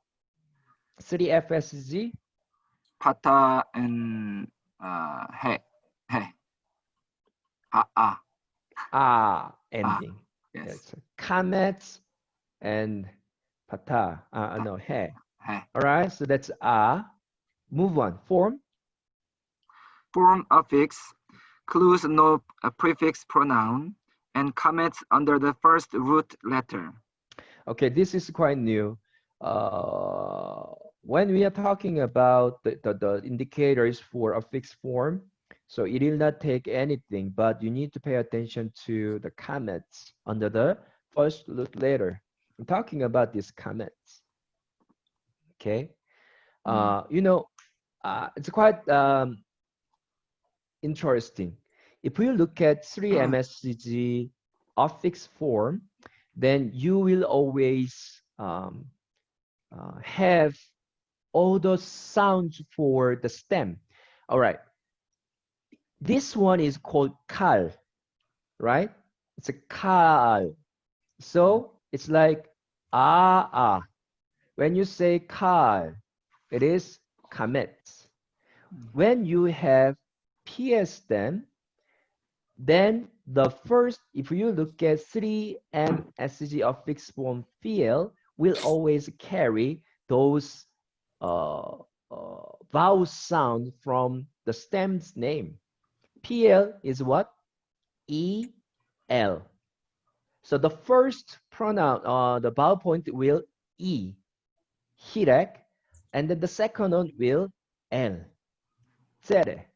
3FSG? Pata and he. Ending. Yes. Kamets and pata. No, he. All right. So that's Move on. Form. Form affix. Clues no prefix pronoun and comments under the first root letter. Okay, this is quite new. When we are talking about the indicators for a fixed form, so it will not take anything, but you need to pay attention to the comments under the first root letter. I'm talking about these comments. Okay, you know, it's quite interesting. If we look at 3-MSG affix form, then you will always have all those sounds for the stem. All right. This one is called kal, right? It's a kal. So it's like ah. When you say kal, it is kamet. When you have PS stem, then the first, if you look at 3-MSG affix form feel, will always carry those vowel sound from the stem's name. PL is what? EL. So the first pronoun, the vowel point will E, hirek, and then the second one will L, tere.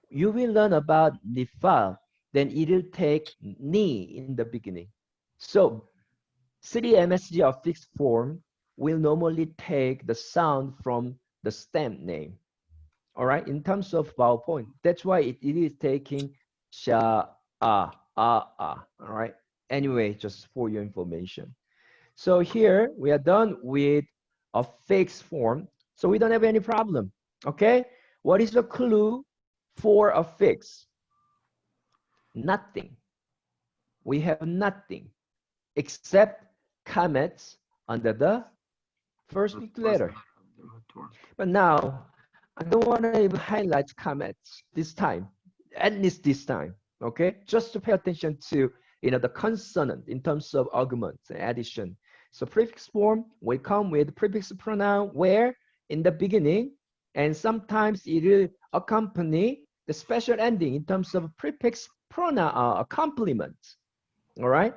You will learn about nifal, then it will take ni in the beginning. So 3-MSG affix form will normally take the sound from the stem name. All right, in terms of vowel point, that's why it is taking sha, all right. Anyway, just for your information. So here we are done with a fixed form. So we don't have any problem. Okay, what is the clue for a fix? Nothing. We have nothing except comments under the first letter. But now I don't want to even highlight comments this time, at least this time. Okay, just to pay attention to the consonant in terms of arguments and addition. So prefix form will come with prefix pronoun where in the beginning, and sometimes it will accompany the special ending in terms of prefix pronoun complement. All right,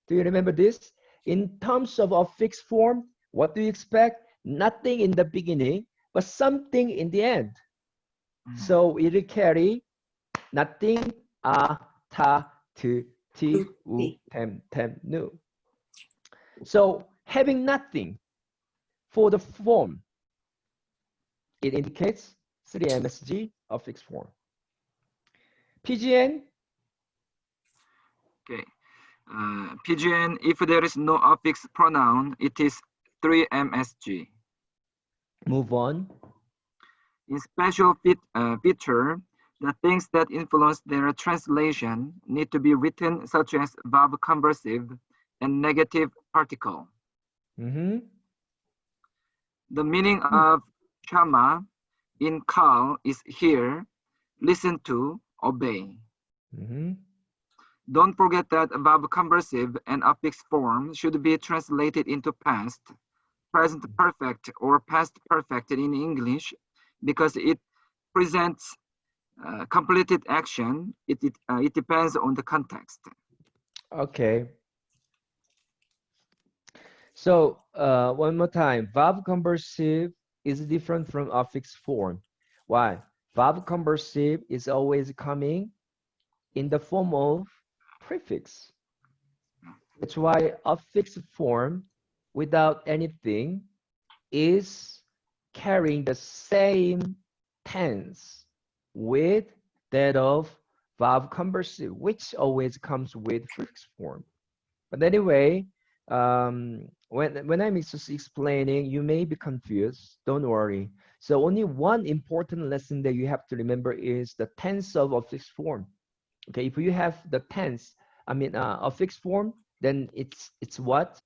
do you remember this? In terms of a fixed form, what do you expect? Nothing in the beginning, but something in the end. So it will carry nothing, ta, tu, ti, u, tem, nu. So having nothing for the form, it indicates 3-MSG affix form. PGN? Okay. PGN, if there is no affix pronoun, it is 3MSG. Move on. In special feature, the things that influence their translation need to be written, such as verb conversive and negative particle. Mm-hmm. The meaning of shama in call is hear, listen to, obey. Mm-hmm. Don't forget that verb conversive and affix form should be translated into past, present perfect, or past perfect in English because it presents completed action. It depends on the context. Okay. So one more time, verb conversive is different from affix form. Why? Verb conversive is always coming in the form of prefix. That's why affix form without anything is carrying the same tense with that of verb conversive, which always comes with prefix form. But anyway, when I'm explaining, you may be confused. Don't worry. So only one important lesson that you have to remember is the tense of affix form. Okay, if you have the tense, affix form, then it's what?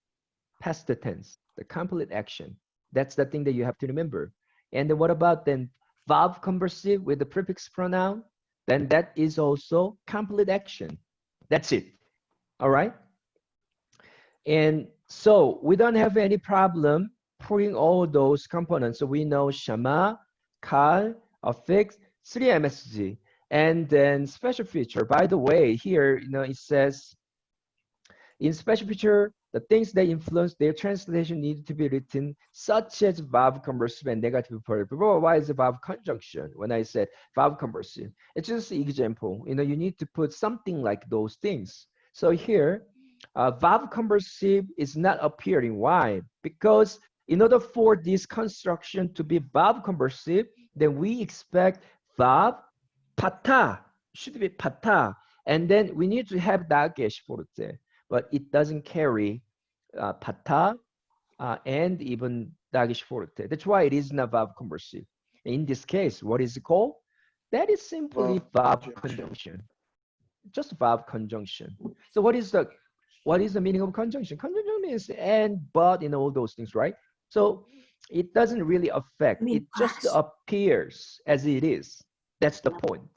Past tense, the complete action. That's the thing that you have to remember. And then what about then verb conversive with the prefix pronoun? Then that is also complete action. That's it. All right. And so we don't have any problem putting all those components. So we know shama, kal, affix, 3MSG, and then special feature. By the way, here, it says in special feature, the things that influence their translation need to be written, such as verb conversive and negative particle. Why is it verb conjunction? When I said verb conversive, it's just an example. You need to put something like those things. So here, verb conversive is not appearing. Why? Because in order for this construction to be verb conversive, then we expect verb pata, should be pata, and then we need to have dagesh forte, but it doesn't carry pata and even dagesh forte. That's why it is not verb conversive. In this case, what is it called? That is simply verb conjunction. Just verb conjunction. So what is the meaning of conjunction? Conjunction means and, but, all those things, right? So it doesn't really affect. It just appears as it is. That's the point.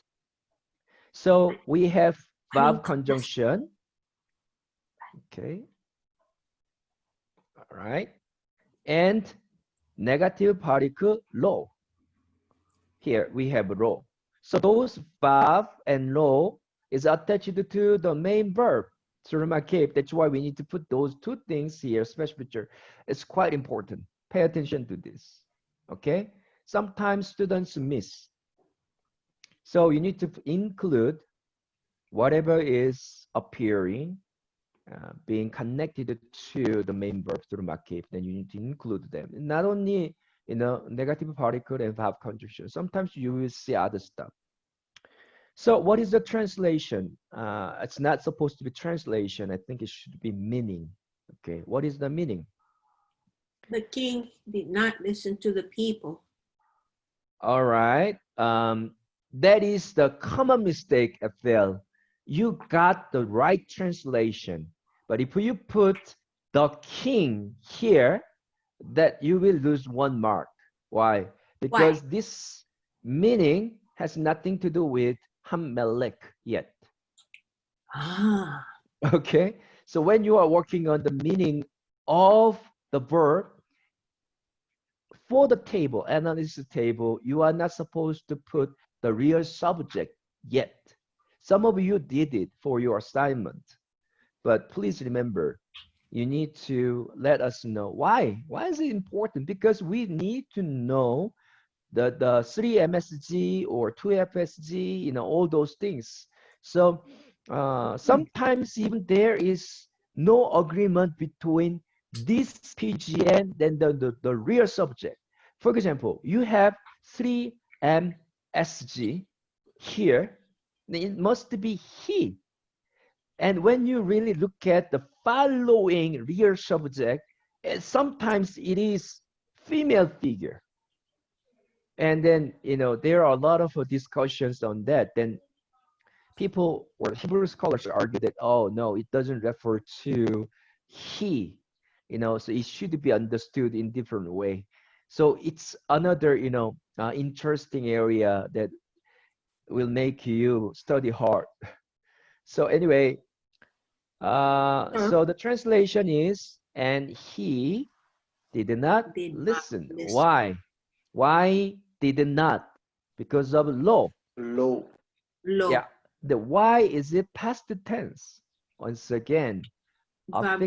So we have verb conjunction. Okay. All right. And negative particle lo. Here we have lo. So those verb and lo is attached to the main verb. That's why we need to put those two things here, special feature. It's quite important. Pay attention to this. Okay. Sometimes students miss. So you need to include whatever is appearing, being connected to the main verb through makif, then you need to include them. Not only, negative particle and verb conjunction. Sometimes you will see other stuff. So what is the translation? It's not supposed to be translation. I think it should be meaning. Okay, what is the meaning? The king did not listen to the people. All right. That is the common mistake, Ethel. You got the right translation. But if you put the king here, that you will lose 1 mark. Why? Because this meaning has nothing to do with Hammelech yet. Ah. Okay. So when you are working on the meaning of the verb for the table, analysis table, you are not supposed to put the real subject yet. Some of you did it for your assignment, but please remember, you need to let us know why. Why is it important? Because we need to know the 3MSG or 2FSG, all those things. So sometimes even there is no agreement between this PGN and the real subject. For example, you have 3MSG here, It must be he. And when you really look at the following real subject, sometimes it is female figure. And then, there are a lot of discussions on that. Then people or Hebrew scholars argue that, oh, no, it doesn't refer to he, so it should be understood in different way. So it's another, interesting area that will make you study hard. So anyway, so the translation is, and he did not listen. Why? Why did not? Because of law. Low. Yeah. The why is it past tense? Once again, a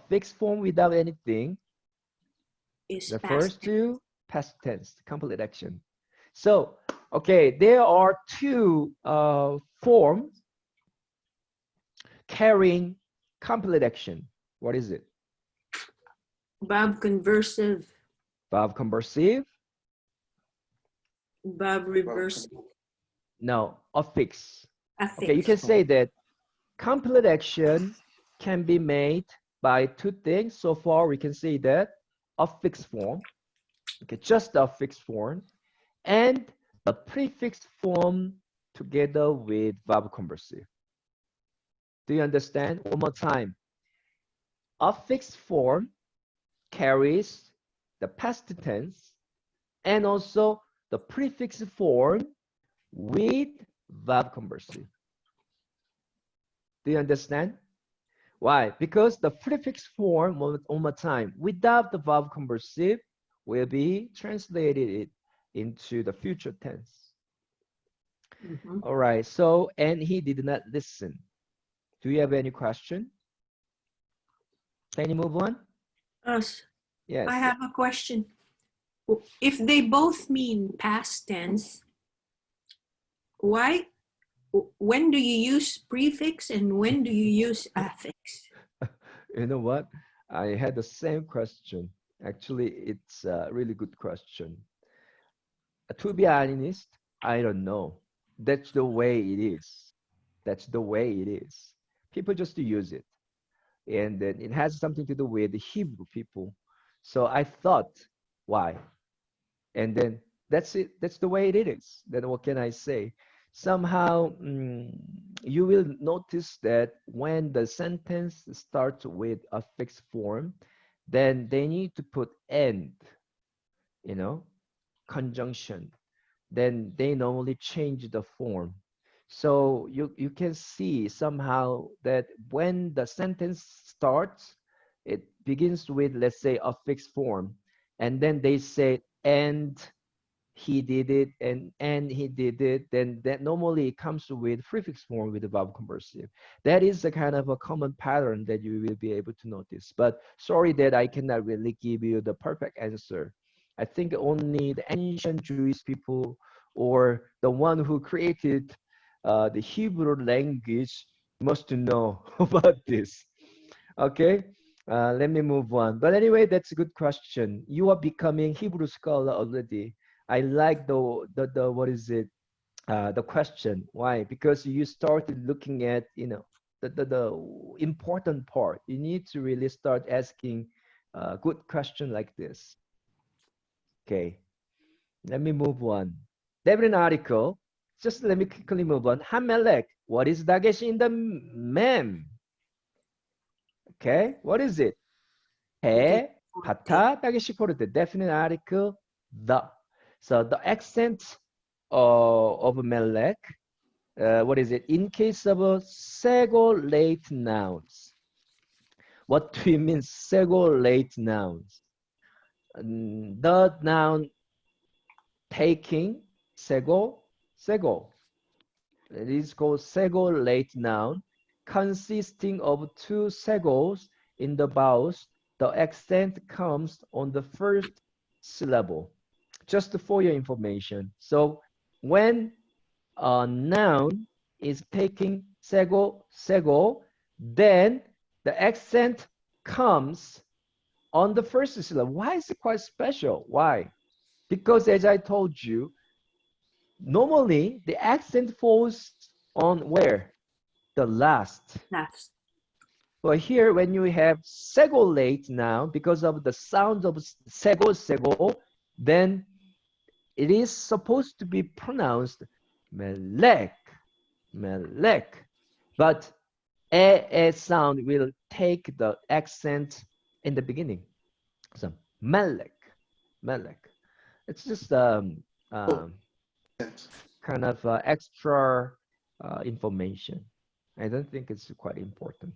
fixed form without anything is refers to past tense, complete action. So, okay, there are two forms carrying complete action. What is it? Verb conversive. Verb conversive. Verb reversive. No, affix. Affix. Okay, you can say that complete action can be made by two things. So far, we can say that affix form, okay, just the affix form, and the prefix form together with verb conversive. Do you understand? One more time. Affix form carries the past tense and also the prefix form with verb conversive. Do you understand? Why? Because the prefix form, one more time, without the verb conversive will be translated into the future tense. All right, so, and he did not listen. Do you have any question? Can you move on? Yes. Yes. I have a question. If they both mean past tense, when do you use prefix and when do you use affix? You know what? I had the same question. Actually, it's a really good question. To be honest, I don't know. That's the way it is. That's the way it is. People just use it. And then it has something to do with the Hebrew people. So I thought, why? And then that's it. That's the way it is. Then what can I say? Somehow you will notice that when the sentence starts with a fixed form, then they need to put and, conjunction. Then they normally change the form. So you can see somehow that when the sentence starts, it begins with, let's say, a fixed form. And then they say, and he did it, and he did it, then that normally comes with prefix form with the verb conversive. That is a kind of a common pattern that you will be able to notice. But sorry that I cannot really give you the perfect answer. I think only the ancient Jewish people or the one who created the Hebrew language must know about this. Okay, let me move on. But anyway, that's a good question. You are becoming Hebrew scholar already. I like the what is it? The question. Why? Because you started looking at the important part. You need to really start asking a good question like this. Okay, let me move on. They have an article. Just let me quickly move on. Hamelech. What is dagesh in the mem? Okay, what is it? He, pata, dagesh for the definite article, the. So the accent of melech, what is it? In case of a sego late nouns. What do you mean sego late nouns? The noun taking sego. It is called sego late noun, consisting of two segos in the vowels. The accent comes on the first syllable. Just for your information. So when a noun is taking sego, then the accent comes on the first syllable. Why is it quite special? Why? Because as I told you, normally the accent falls on where? The last. Last. But here, when you have segolate now, because of the sound of sego, then it is supposed to be pronounced melek, melek. But a sound will take the accent in the beginning. So melek, melek. It's just kind of extra information. I don't think it's quite important.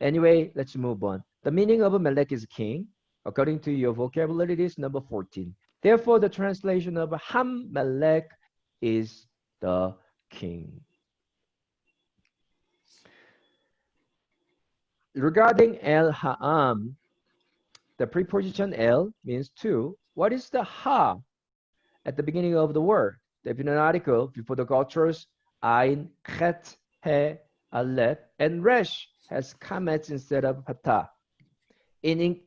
Anyway, let's move on. The meaning of a melek is king. According to your vocabulary, it is number 14. Therefore, the translation of Ham-melek is the king. Regarding el-ha'am, the preposition el means two. What is the ha at the beginning of the word? The definite article before the cultures ain, chet, he, aleph, and resh has comets instead of hata. In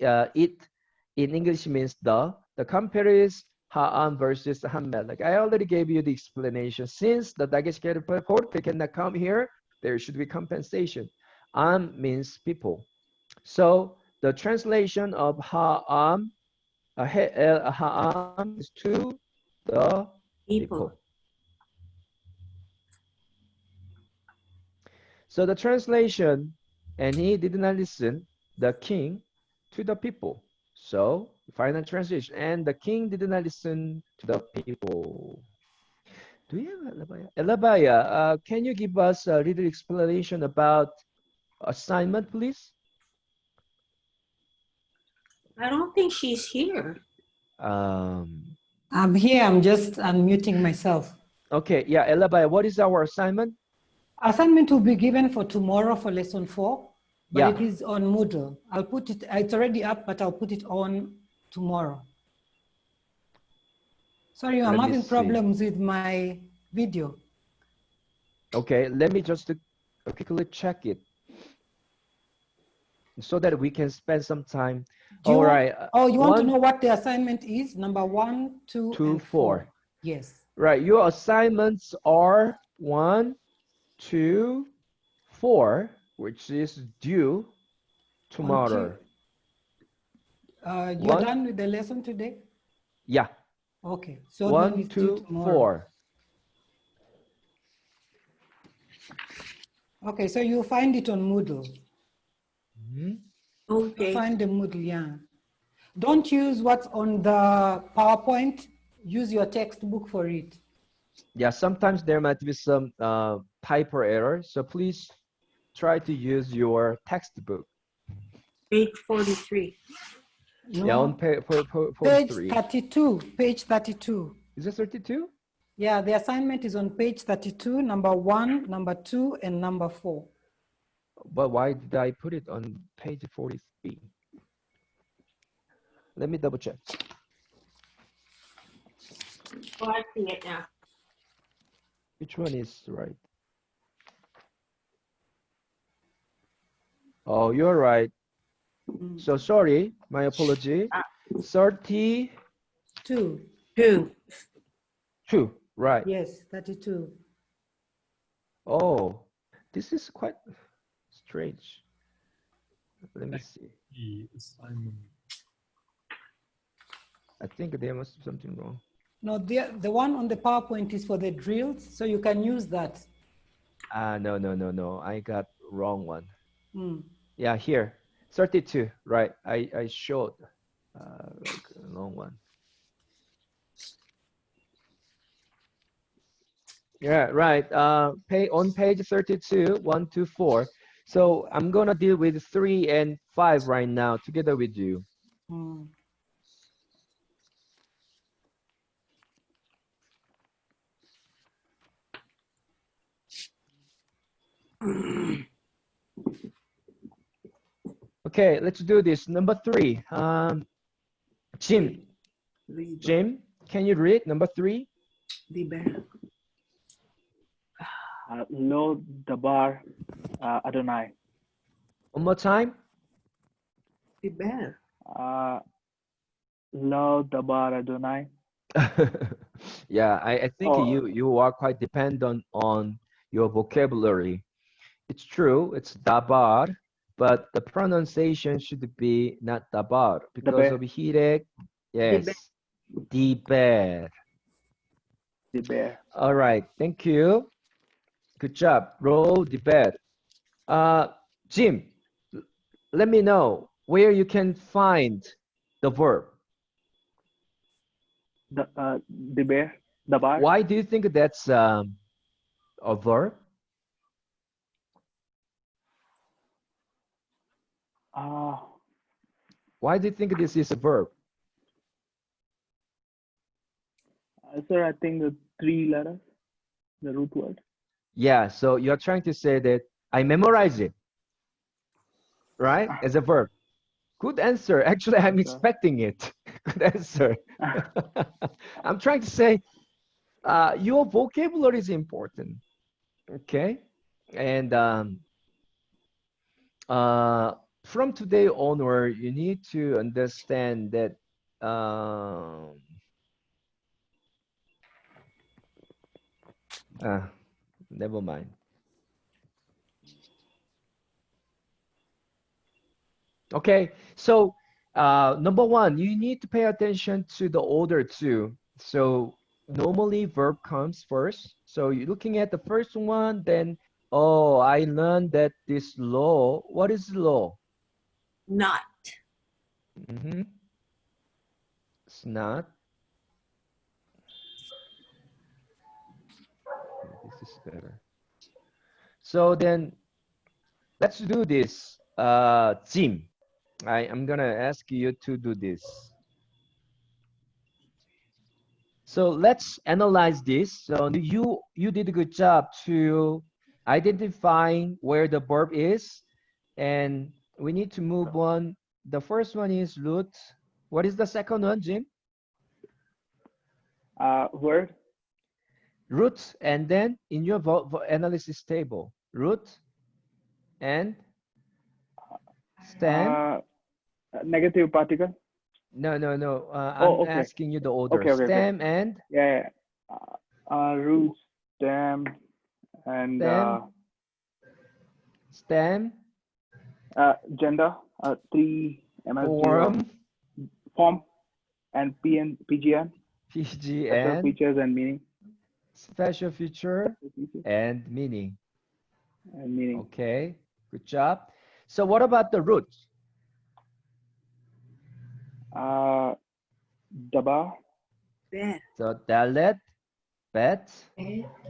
English means the. The compare is ha'am versus ham-melek. I already gave you the explanation. Since the Dagesh report, they cannot come here, there should be compensation. Am means people. So the translation of ha'am, ha'am is to the people. So the translation, and he did not listen, the king, to the people. So final translation, and the king did not listen to the people. Do you have Elabaya? Elabaya, can you give us a little explanation about assignment, please? I don't think she's here. I'm here. I'm just unmuting myself. Okay, yeah, Elabaya, what is our assignment? Assignment will be given for tomorrow for lesson 4, but yeah. It is on Moodle. I'll put it, it's already up, but I'll put it on tomorrow. Sorry, I'm having problems with my video. Okay, let me just quickly check it so that we can spend some time. All right. Oh, you want to know what the assignment is? Number 1, 2, and 4. Yes. Right. Your assignments are 1, 2, 4, which is due tomorrow. You're done with the lesson today? Yeah. Okay. So 1, 2, 4. Okay, so you'll find it on Moodle. Okay. Find the Moodle, yeah. Don't use what's on the PowerPoint. Use your textbook for it. Yeah, sometimes there might be some typo error, so please try to use your textbook. Page 43. No, yeah, on page 32. Page 32. Is it 32? Yeah, the assignment is on page 32, number 1, number 2, and number 4. But why did I put it on page 43? Let me double check. Oh, I see it now. Which one is right? Oh, you're right. So sorry, my apology. 32. 2, right. Yes, 32. Oh, this is quite strange. Let me see. I think there must be something wrong. No, the one on the PowerPoint is for the drills, so you can use that. No. I got wrong one. Yeah, here. 32, right. I showed like a long one. Yeah, right. On page 32, 1 to 4. So I'm gonna deal with 3 and 5 right now together with you. Okay, let's do this. Number 3. Jim, can you read number 3? Lo dabar Adonai. One more time. Lo dabar Adonai. Yeah, I think Oh, you are quite dependent on your vocabulary. It's true, it's dabar, but the pronunciation should be not dabar the because bear. of hirek. Yes, diber. The bear. All right, thank you. Good job. Roll diber. Jim, let me know where you can find the verb. The bear. The bar. Why do you think that's a verb? Uh, Why do you think this is a verb? sir, I think the 3 letters, the root word. Yeah, so you're trying to say that I memorize it, right? As a verb. Good answer. Actually, I'm expecting it. Good answer. I'm trying to say your vocabulary is important. Okay. And from today onward, you need to understand that never mind. Okay, so number one, you need to pay attention to the order too. So normally verb comes first. So you're looking at the first one, then, oh, I learned that this law. What is law? Not. It's not. This is better. So then let's do this. Jim, I'm gonna ask you to do this. So let's analyze this. So you did a good job to identifying where the verb is, and we need to move on. The first one is root. What is the second one, Jim? Word. Root, and then in your analysis table, root and stem. Negative particle. No. I'm Oh, okay. asking you the order. Okay. Stem and Yeah. Root, stem, and stem. Gender. 3 Form. Form and PGN. Special PGN. features and meaning. Special feature and meaning. Okay, good job. So what about the root? Dabar. So dalet, bet,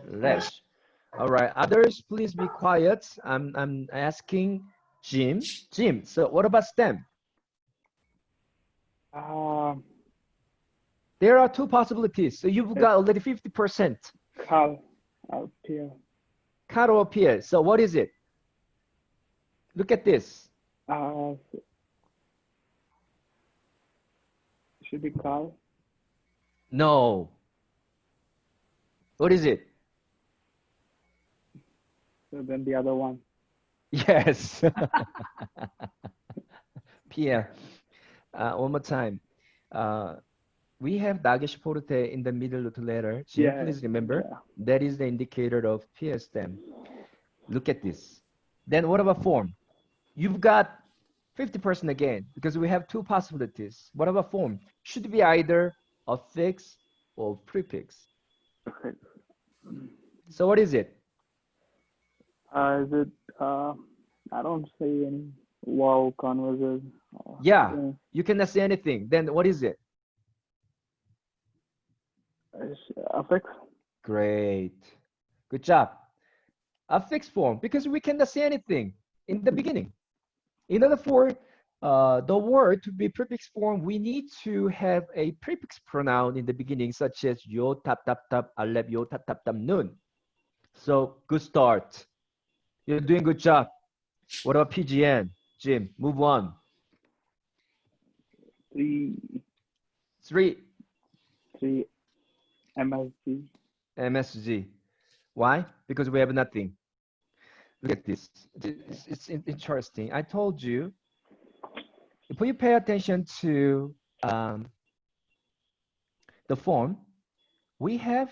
lesh. All right, others, please be quiet. I'm asking Jim. Jim, so what about stem? There are two possibilities. So you've got already 50%. Cal appear. Caro appear. So what is it? Look at this. Should be Cal. No. What is it? So then the other one. Yes. Pierre. One more time. We have dagesh porte in the middle of the letter. Jim, Yeah, please remember, yeah. that is the indicator of Pierre stem. Look at this. Then what about form? You've got 50% again, because we have two possibilities. What about form? Should be either affix or prefix. Okay. So what is it? Is it? I don't say any wow converses. Yeah, you cannot say anything. Then what is it? Affix. Great. Good job. Affix form, because we cannot say anything in the beginning. In order for the word to be prefix form, we need to have a prefix pronoun in the beginning, such as yo, tap, tap, tap, alep, yo, tap, tap, tap, nun. So good start. You're doing good job. What about PGN? Jim, move on. 3 MSG. MSG. Why? Because we have nothing. Look at this. It's interesting. I told you, if you pay attention to the form, we have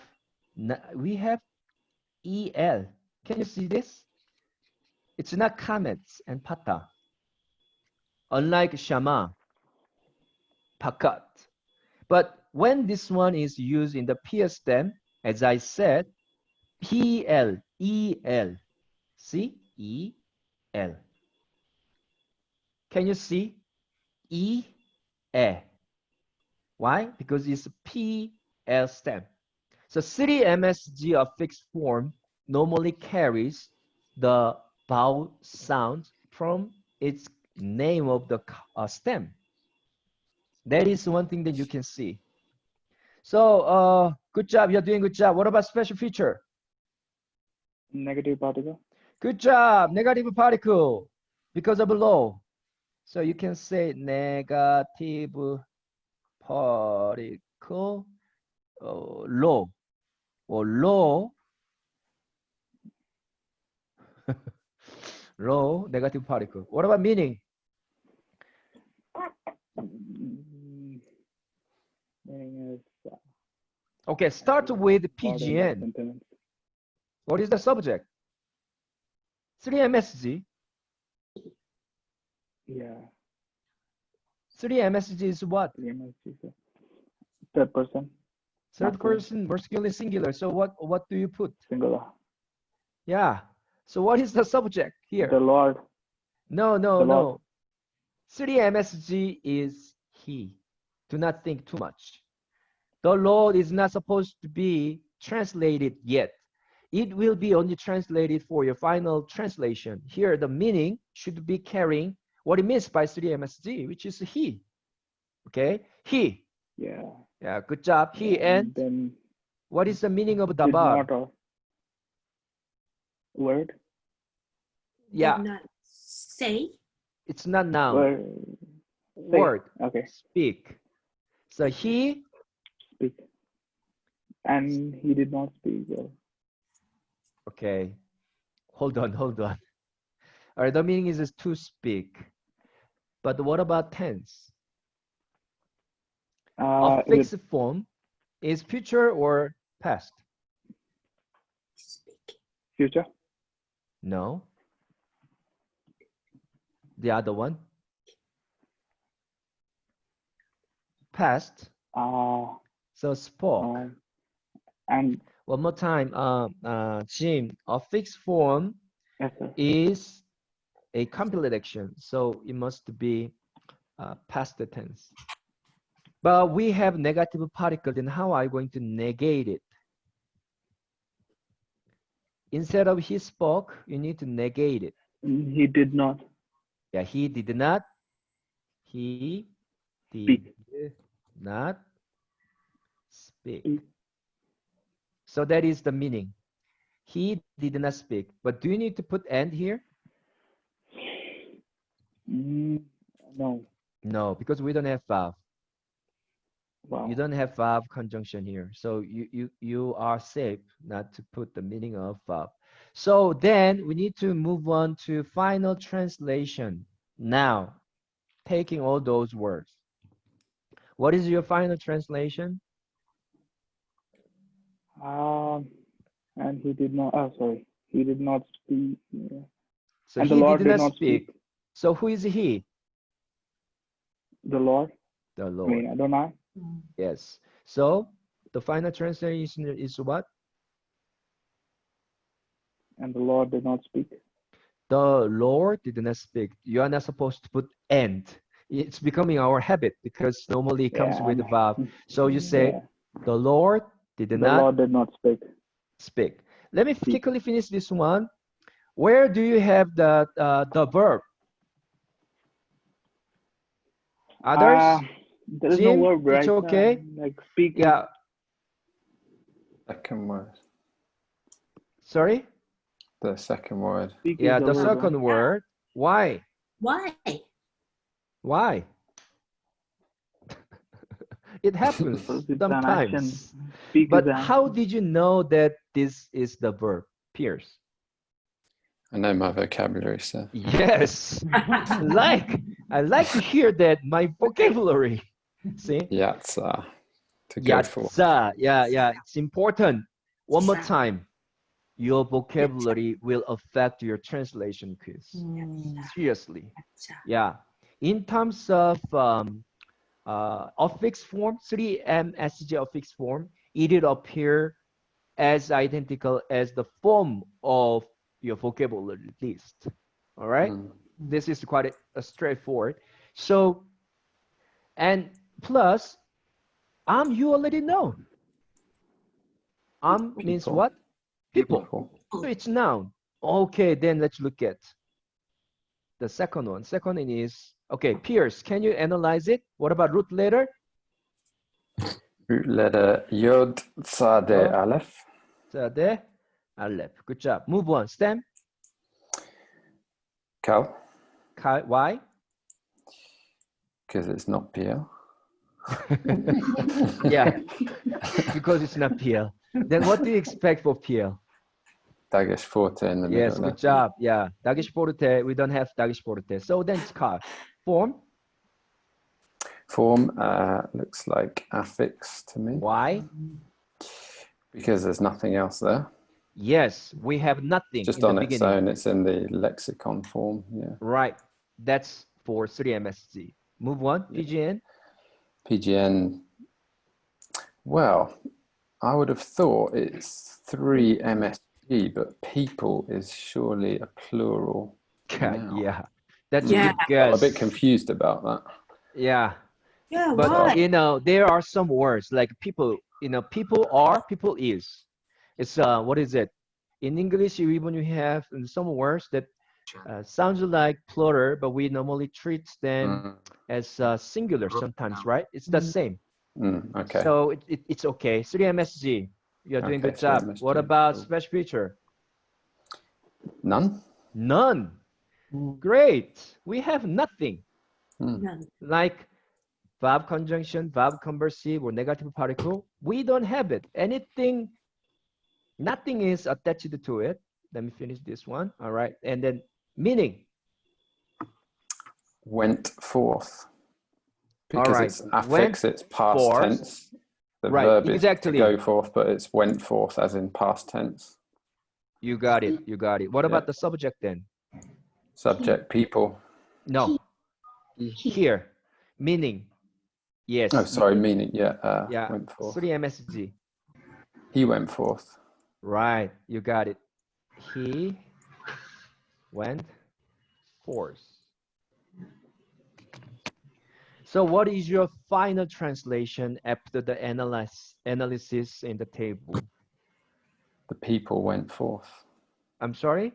el. Can you see this? It's not kamets and pata. Unlike shama, pakat. But when this one is used in the PS stem, as I said, PL, EL. See? EL. Can you see? E, E. Why? Because it's PL stem. So city MSG of fixed form normally carries the vowel sound from its name of the stem. That is one thing that you can see. So good job. You're doing good job. What about special feature? Negative particle. Good job. Negative particle because of law. So you can say negative particle law or law. Law, negative particle. What about meaning? Okay, start with PGN. What is the subject? 3MSG. Yeah. 3MSG is what? 3MSG. Third person. Third person, masculine singular. So what do you put? Singular. Yeah. So what is the subject here? The Lord. No. Lord. 3MSG is he. Do not think too much. The Lord is not supposed to be translated yet. It will be only translated for your final translation. Here, the meaning should be carrying what it means by 3MSG, which is he. Okay? He. Yeah. Yeah, good job. He and then what is the meaning of did dabar? not a word. Yeah. Did not say. It's not noun. Word. Okay. Speak. So he speak. And he did not speak. Okay. Hold on. All right, the meaning is to speak. But what about tense? A fixed form is future or past? Future. No. The other one? Past. So spoke. And one more time, Jim, a fixed form is a complete action. So it must be past tense. But we have negative particle, then how are you going to negate it? Instead of he spoke, you need to negate it. He did not. Yeah, he did not. He did not speak. So that is the meaning. He did not speak. But do you need to put and here? No. No, because we don't have verb. Wow. You don't have verb conjunction here. So you are safe not to put the meaning of verb. So then we need to move on to final translation. Now, taking all those words. What is your final translation? And he did not, he did not speak. Yeah. So and he the Lord did not speak. So who is he? The Lord. The Lord. I mean, Adonai. Yes. So the final translation is what? And the Lord did not speak. The Lord did not speak. You are not supposed to put and. It's becoming our habit because normally it comes with the verb. So you say, the Lord did not. The Lord did not speak. Let me quickly finish this one. Where do you have the verb? Others? There is Jim, no verb, right? it's okay. Like speak. Yeah. Second word. Sorry? The second word. Speak yeah, the second word. Why? Why? Why? It happens sometimes. But how did you know that this is the verb, Pierce? I know my vocabulary, sir. Yes. I like to hear that, my vocabulary. See? Yeah, sir. To go forth. Yeah, it's important. One more time. Your vocabulary will affect your translation quiz. Seriously. Yeah. In terms of affix form, 3MSG affix form, it will appear as identical as the form of your vocabulary list. All right. This is quite straightforward. So, and plus, you already know. Means what? People. So it's noun. Okay, then let's look at the second one. Second one is, okay, Pierce, can you analyze it? What about root letter? Root letter Yod Tzadeh Aleph. Tzadeh Aleph. Good job. Move on. Stem. Kal. Why? Because it's not PL. Yeah, because it's not PL. Then what do you expect for PL? Dagesh Forte in the middle. Yes, good job. Yeah, Dagesh Forte. We don't have Dagesh Forte. So then it's Kal. Form. Form looks like affix to me. Why? Because there's nothing else there. Yes, we have nothing. Just in on the its beginning. own, it's in the lexicon form. Yeah. Right. That's for 3MSG. Move on. PGN. PGN. Well, I would have thought it's 3MSG, but people is surely a plural. Yeah, that's a good guess. I'm a bit confused about that. Yeah. Yeah, but why? there are some words like people. People are, people is. It's what is it? In English, you have some words that sounds like plural, but we normally treat them as singular sometimes, right? It's the same. Okay. So it's okay. 3MSG, you're doing a good job. 3MSG. What about special feature? None. None. Great. We have nothing. None. Like verb conjunction, verb conversive, or negative particle. We don't have it. Nothing is attached to it. Let me finish this one. All right. And then meaning. Went forth. Because it's affix, it's past tense. The verb is to go forth, but it's went forth as in past tense. You got it. What about the subject then? Subject, people. No. Here. Meaning. Yes. Oh, sorry, meaning. Yeah. Went forth. 3MSG. He went forth. Right. You got it. He went forth. So what is your final translation after the analysis in the table? The people went forth. I'm sorry?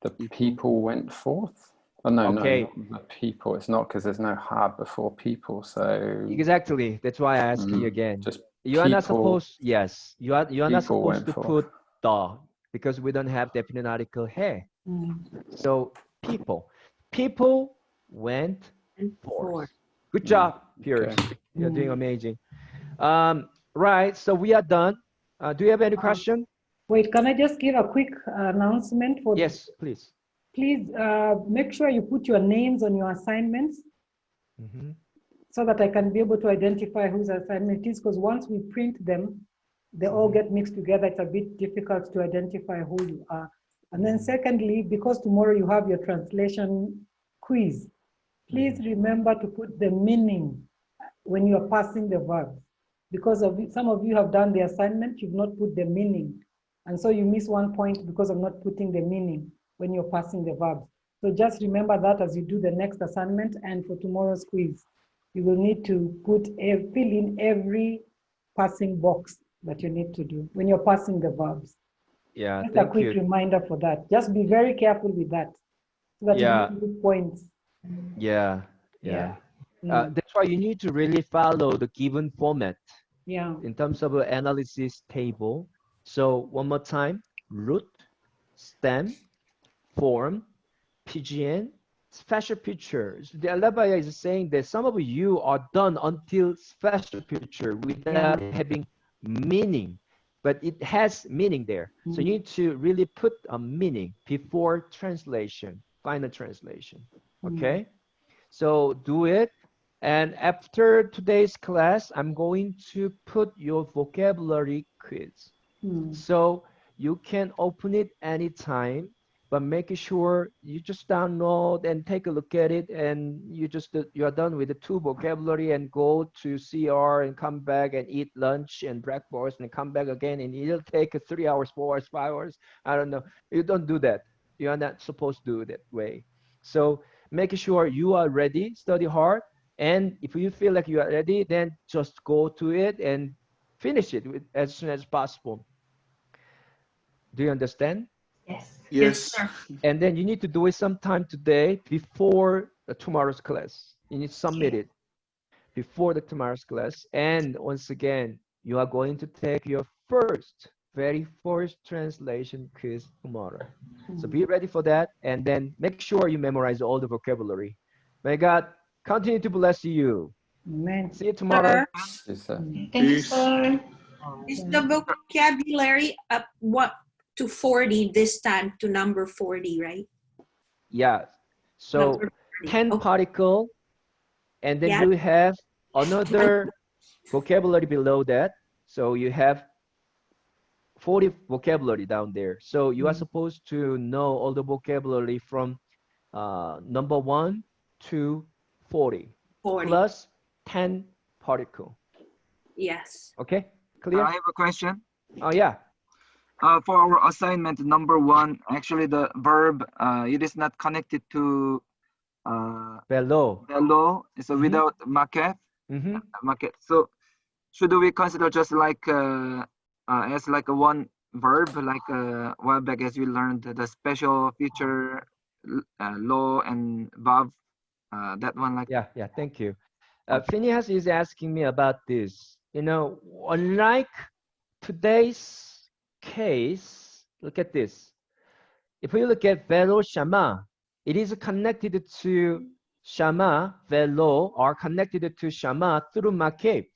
The people went forth? Oh, no, okay. No, not the people. It's not because there's no hard before people, so... Exactly. That's why I asked you again. Just you are not supposed, yes, you are not supposed to put the, because we don't have definite article here. So people went forth. Good job, Pierce. Okay. You're doing amazing. Right, so we are done. Do you have any question? Wait, can I just give a quick announcement for? Yes, please. Please make sure you put your names on your assignments so that I can be able to identify whose assignment it is, because once we print them, they all get mixed together. It's a bit difficult to identify who you are. And then secondly, because tomorrow you have your translation quiz, please remember to put the meaning when you are passing the verbs. Because some of you have done the assignment, you've not put the meaning. And so you miss 1 point because of not putting the meaning when you're passing the verbs. So just remember that as you do the next assignment and for tomorrow's quiz. You will need to fill in every passing box that you need to do when you're passing the verbs. Yeah, just a quick reminder for that. Just be very careful with that so that you don't lose points. That's why you need to really follow the given format. In terms of an analysis table. So one more time: root, stem, form, PGN, special features. The Alabaya is saying that some of you are done until special feature without having meaning, but it has meaning there. So you need to really put a meaning before translation, final translation. Okay? So do it. And after today's class, I'm going to put your vocabulary quiz. So you can open it anytime, but make sure you just download and take a look at it, and you are done with the 2 vocabulary and go to CR and come back and eat lunch and breakfast and come back again, and it'll take 3 hours, 4 hours, 5 hours. I don't know. You don't do that. You are not supposed to do it that way. So make sure you are ready, study hard, and if you feel like you are ready, then just go to it and finish it as soon as possible. Do you understand? Yes. Yes. And then you need to do it sometime today before tomorrow's class. You need to submit it before the tomorrow's class. And once again, you are going to take your very first translation quiz tomorrow. So be ready for that, and then make sure you memorize all the vocabulary. May God continue to bless you. Amen. See you tomorrow. Yes, sir. Thank you, sir. Is the vocabulary up what to 40 this time to number 40, right? Yeah. So Number 40. 10 particle, and then Yeah. you have another vocabulary below that. So you have 40 vocabulary down there. So you are supposed to know all the vocabulary from number 1 to 40, 40. plus 10 particle. Yes. Okay, clear? I have a question. Oh, yeah. For our assignment number 1, actually the verb, it is not connected to below. So without market. Market. So should we consider just like as like a one verb, like a while back as we learned the special feature, law and verb, that one like. Yeah, thank you. Phineas is asking me about this. You know, unlike today's case, look at this. If we look at velo shama, it is connected to shama, velo are connected to shama through makeb.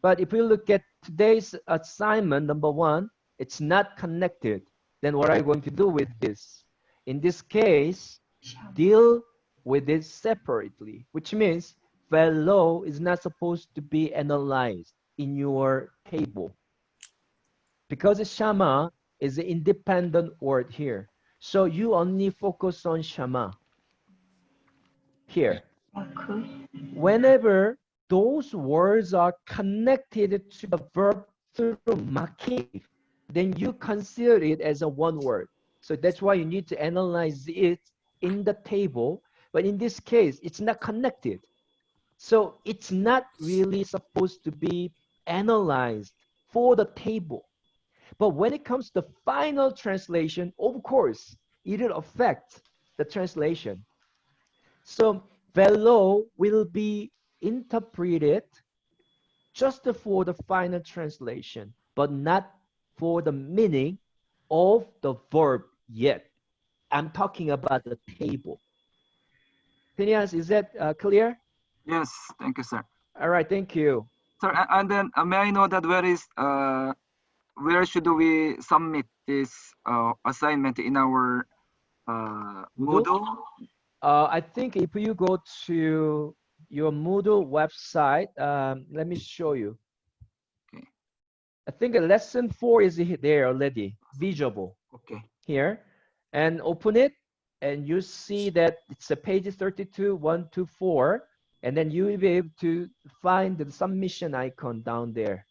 But if we look at today's assignment, number 1, it's not connected. Then what are you going to do with this? In this case, deal with it separately, which means velo is not supposed to be analyzed in your table, because shama is an independent word here. So you only focus on shama here. Whenever those words are connected to the verb through makif, then you consider it as a one word. So that's why you need to analyze it in the table. But in this case, it's not connected. So it's not really supposed to be analyzed for the table. But when it comes to final translation, of course, it will affect the translation. So velo will be interpreted just for the final translation, but not for the meaning of the verb yet. I'm talking about the table. Phineas, is that clear? Yes, thank you, sir. All right, thank you. Sir, and then may I know that where should we submit this assignment in our Moodle? I think if you go to your Moodle website, let me show you. Okay. I think lesson 4 is there already, visible. Okay. Here, and open it, and you see that it's a page 32, 1 to 4, and then you will be able to find the submission icon down there.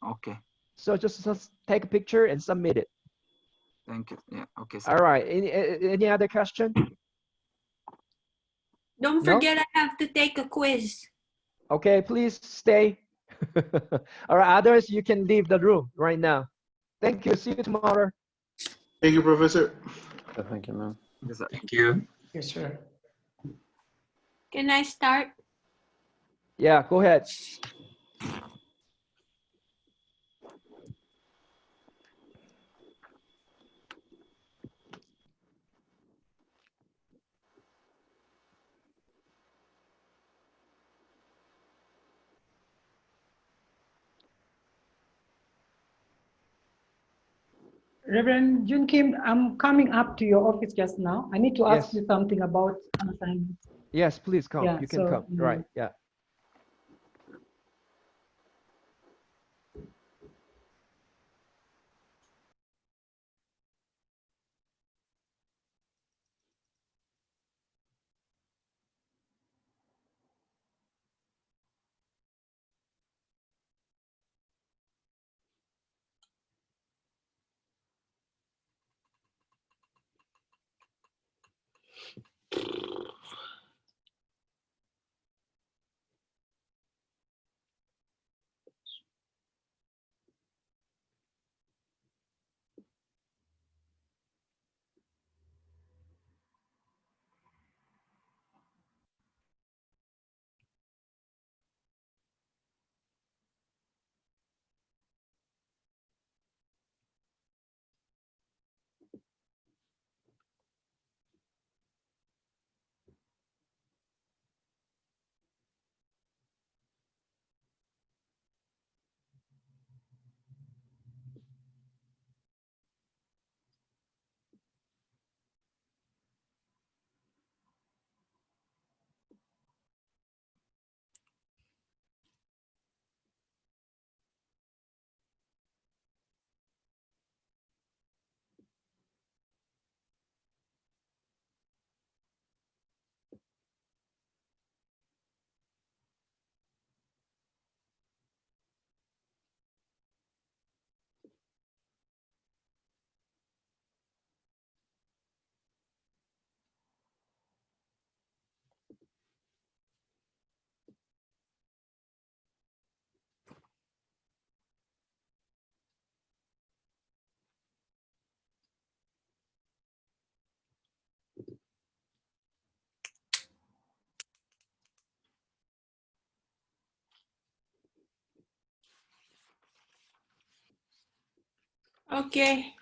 Okay. So just take a picture and submit it. Thank you. Yeah. Okay. Sir. All right. Any other question? Don't forget, I have to take a quiz. Okay, please stay. All right, others, you can leave the room right now. Thank you. See you tomorrow. Thank you, Professor. Thank you, ma'am. Yes, sir. Thank you. Yes, sir. Can I start? Yeah, go ahead. Reverend Jun Kim, I'm coming up to your office just now. I need to ask Yes. you something about assignments. Yes, please come. Yeah, You can so, come. Right. Yeah. Okay.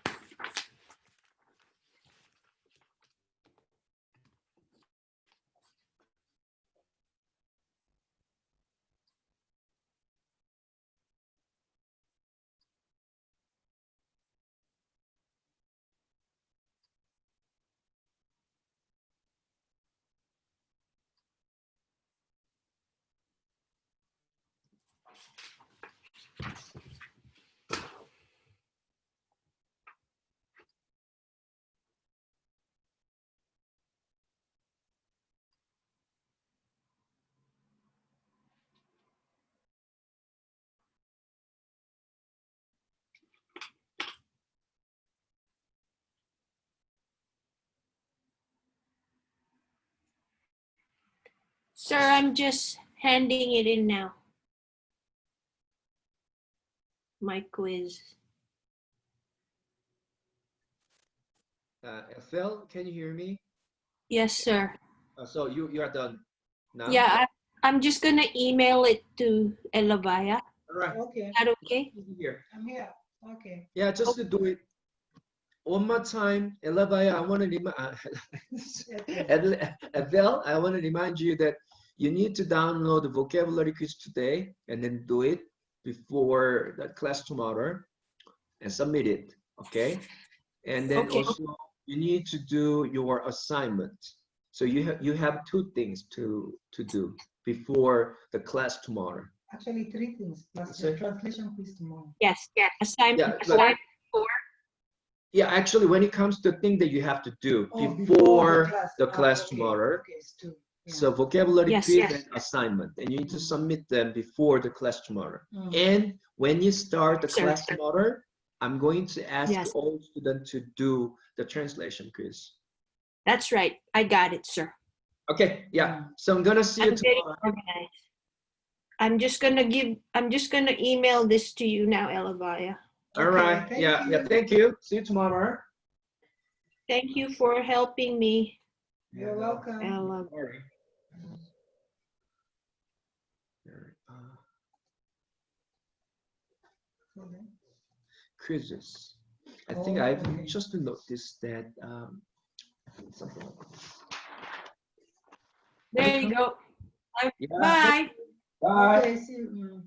Sir, I'm just handing it in now. My quiz. Phil, can you hear me? Yes, sir. So you are done now? Yeah, I'm just gonna email it to Elavaya. All right. Okay. Is that okay? Here. I'm here. Okay. Yeah, just to do it one more time. Elavaya, I want to remind Adele, I want to remind you that you need to download the vocabulary quiz today and then do it before the class tomorrow and submit it. Okay. And then Okay. also you need to do your assignment. So you have two things to do before the class tomorrow. Actually, three things plus the translation quiz tomorrow. Yes. Assignment Yeah, 4. Yeah, actually, when it comes to the thing that you have to do Oh, before the class. class Okay. tomorrow, Okay, it's two. Yeah. so vocabulary Yes, quiz yes. and assignment, and you need to submit them before the class tomorrow. Mm. And when you start the Sir. class tomorrow, I'm going to ask Yes. all students to do the translation quiz. That's right. I got it, sir. Okay, yeah. So I'm gonna see you I'm very tomorrow. organized. I'm just gonna email this to you now, Elavaya. All right. thank Yeah. you. Thank you. See you tomorrow. Thank you for helping me, You're welcome. Ella. All right. Quizzes. I think I've just noticed that something like this. There you go. Yeah. Bye. Bye. Okay, see you.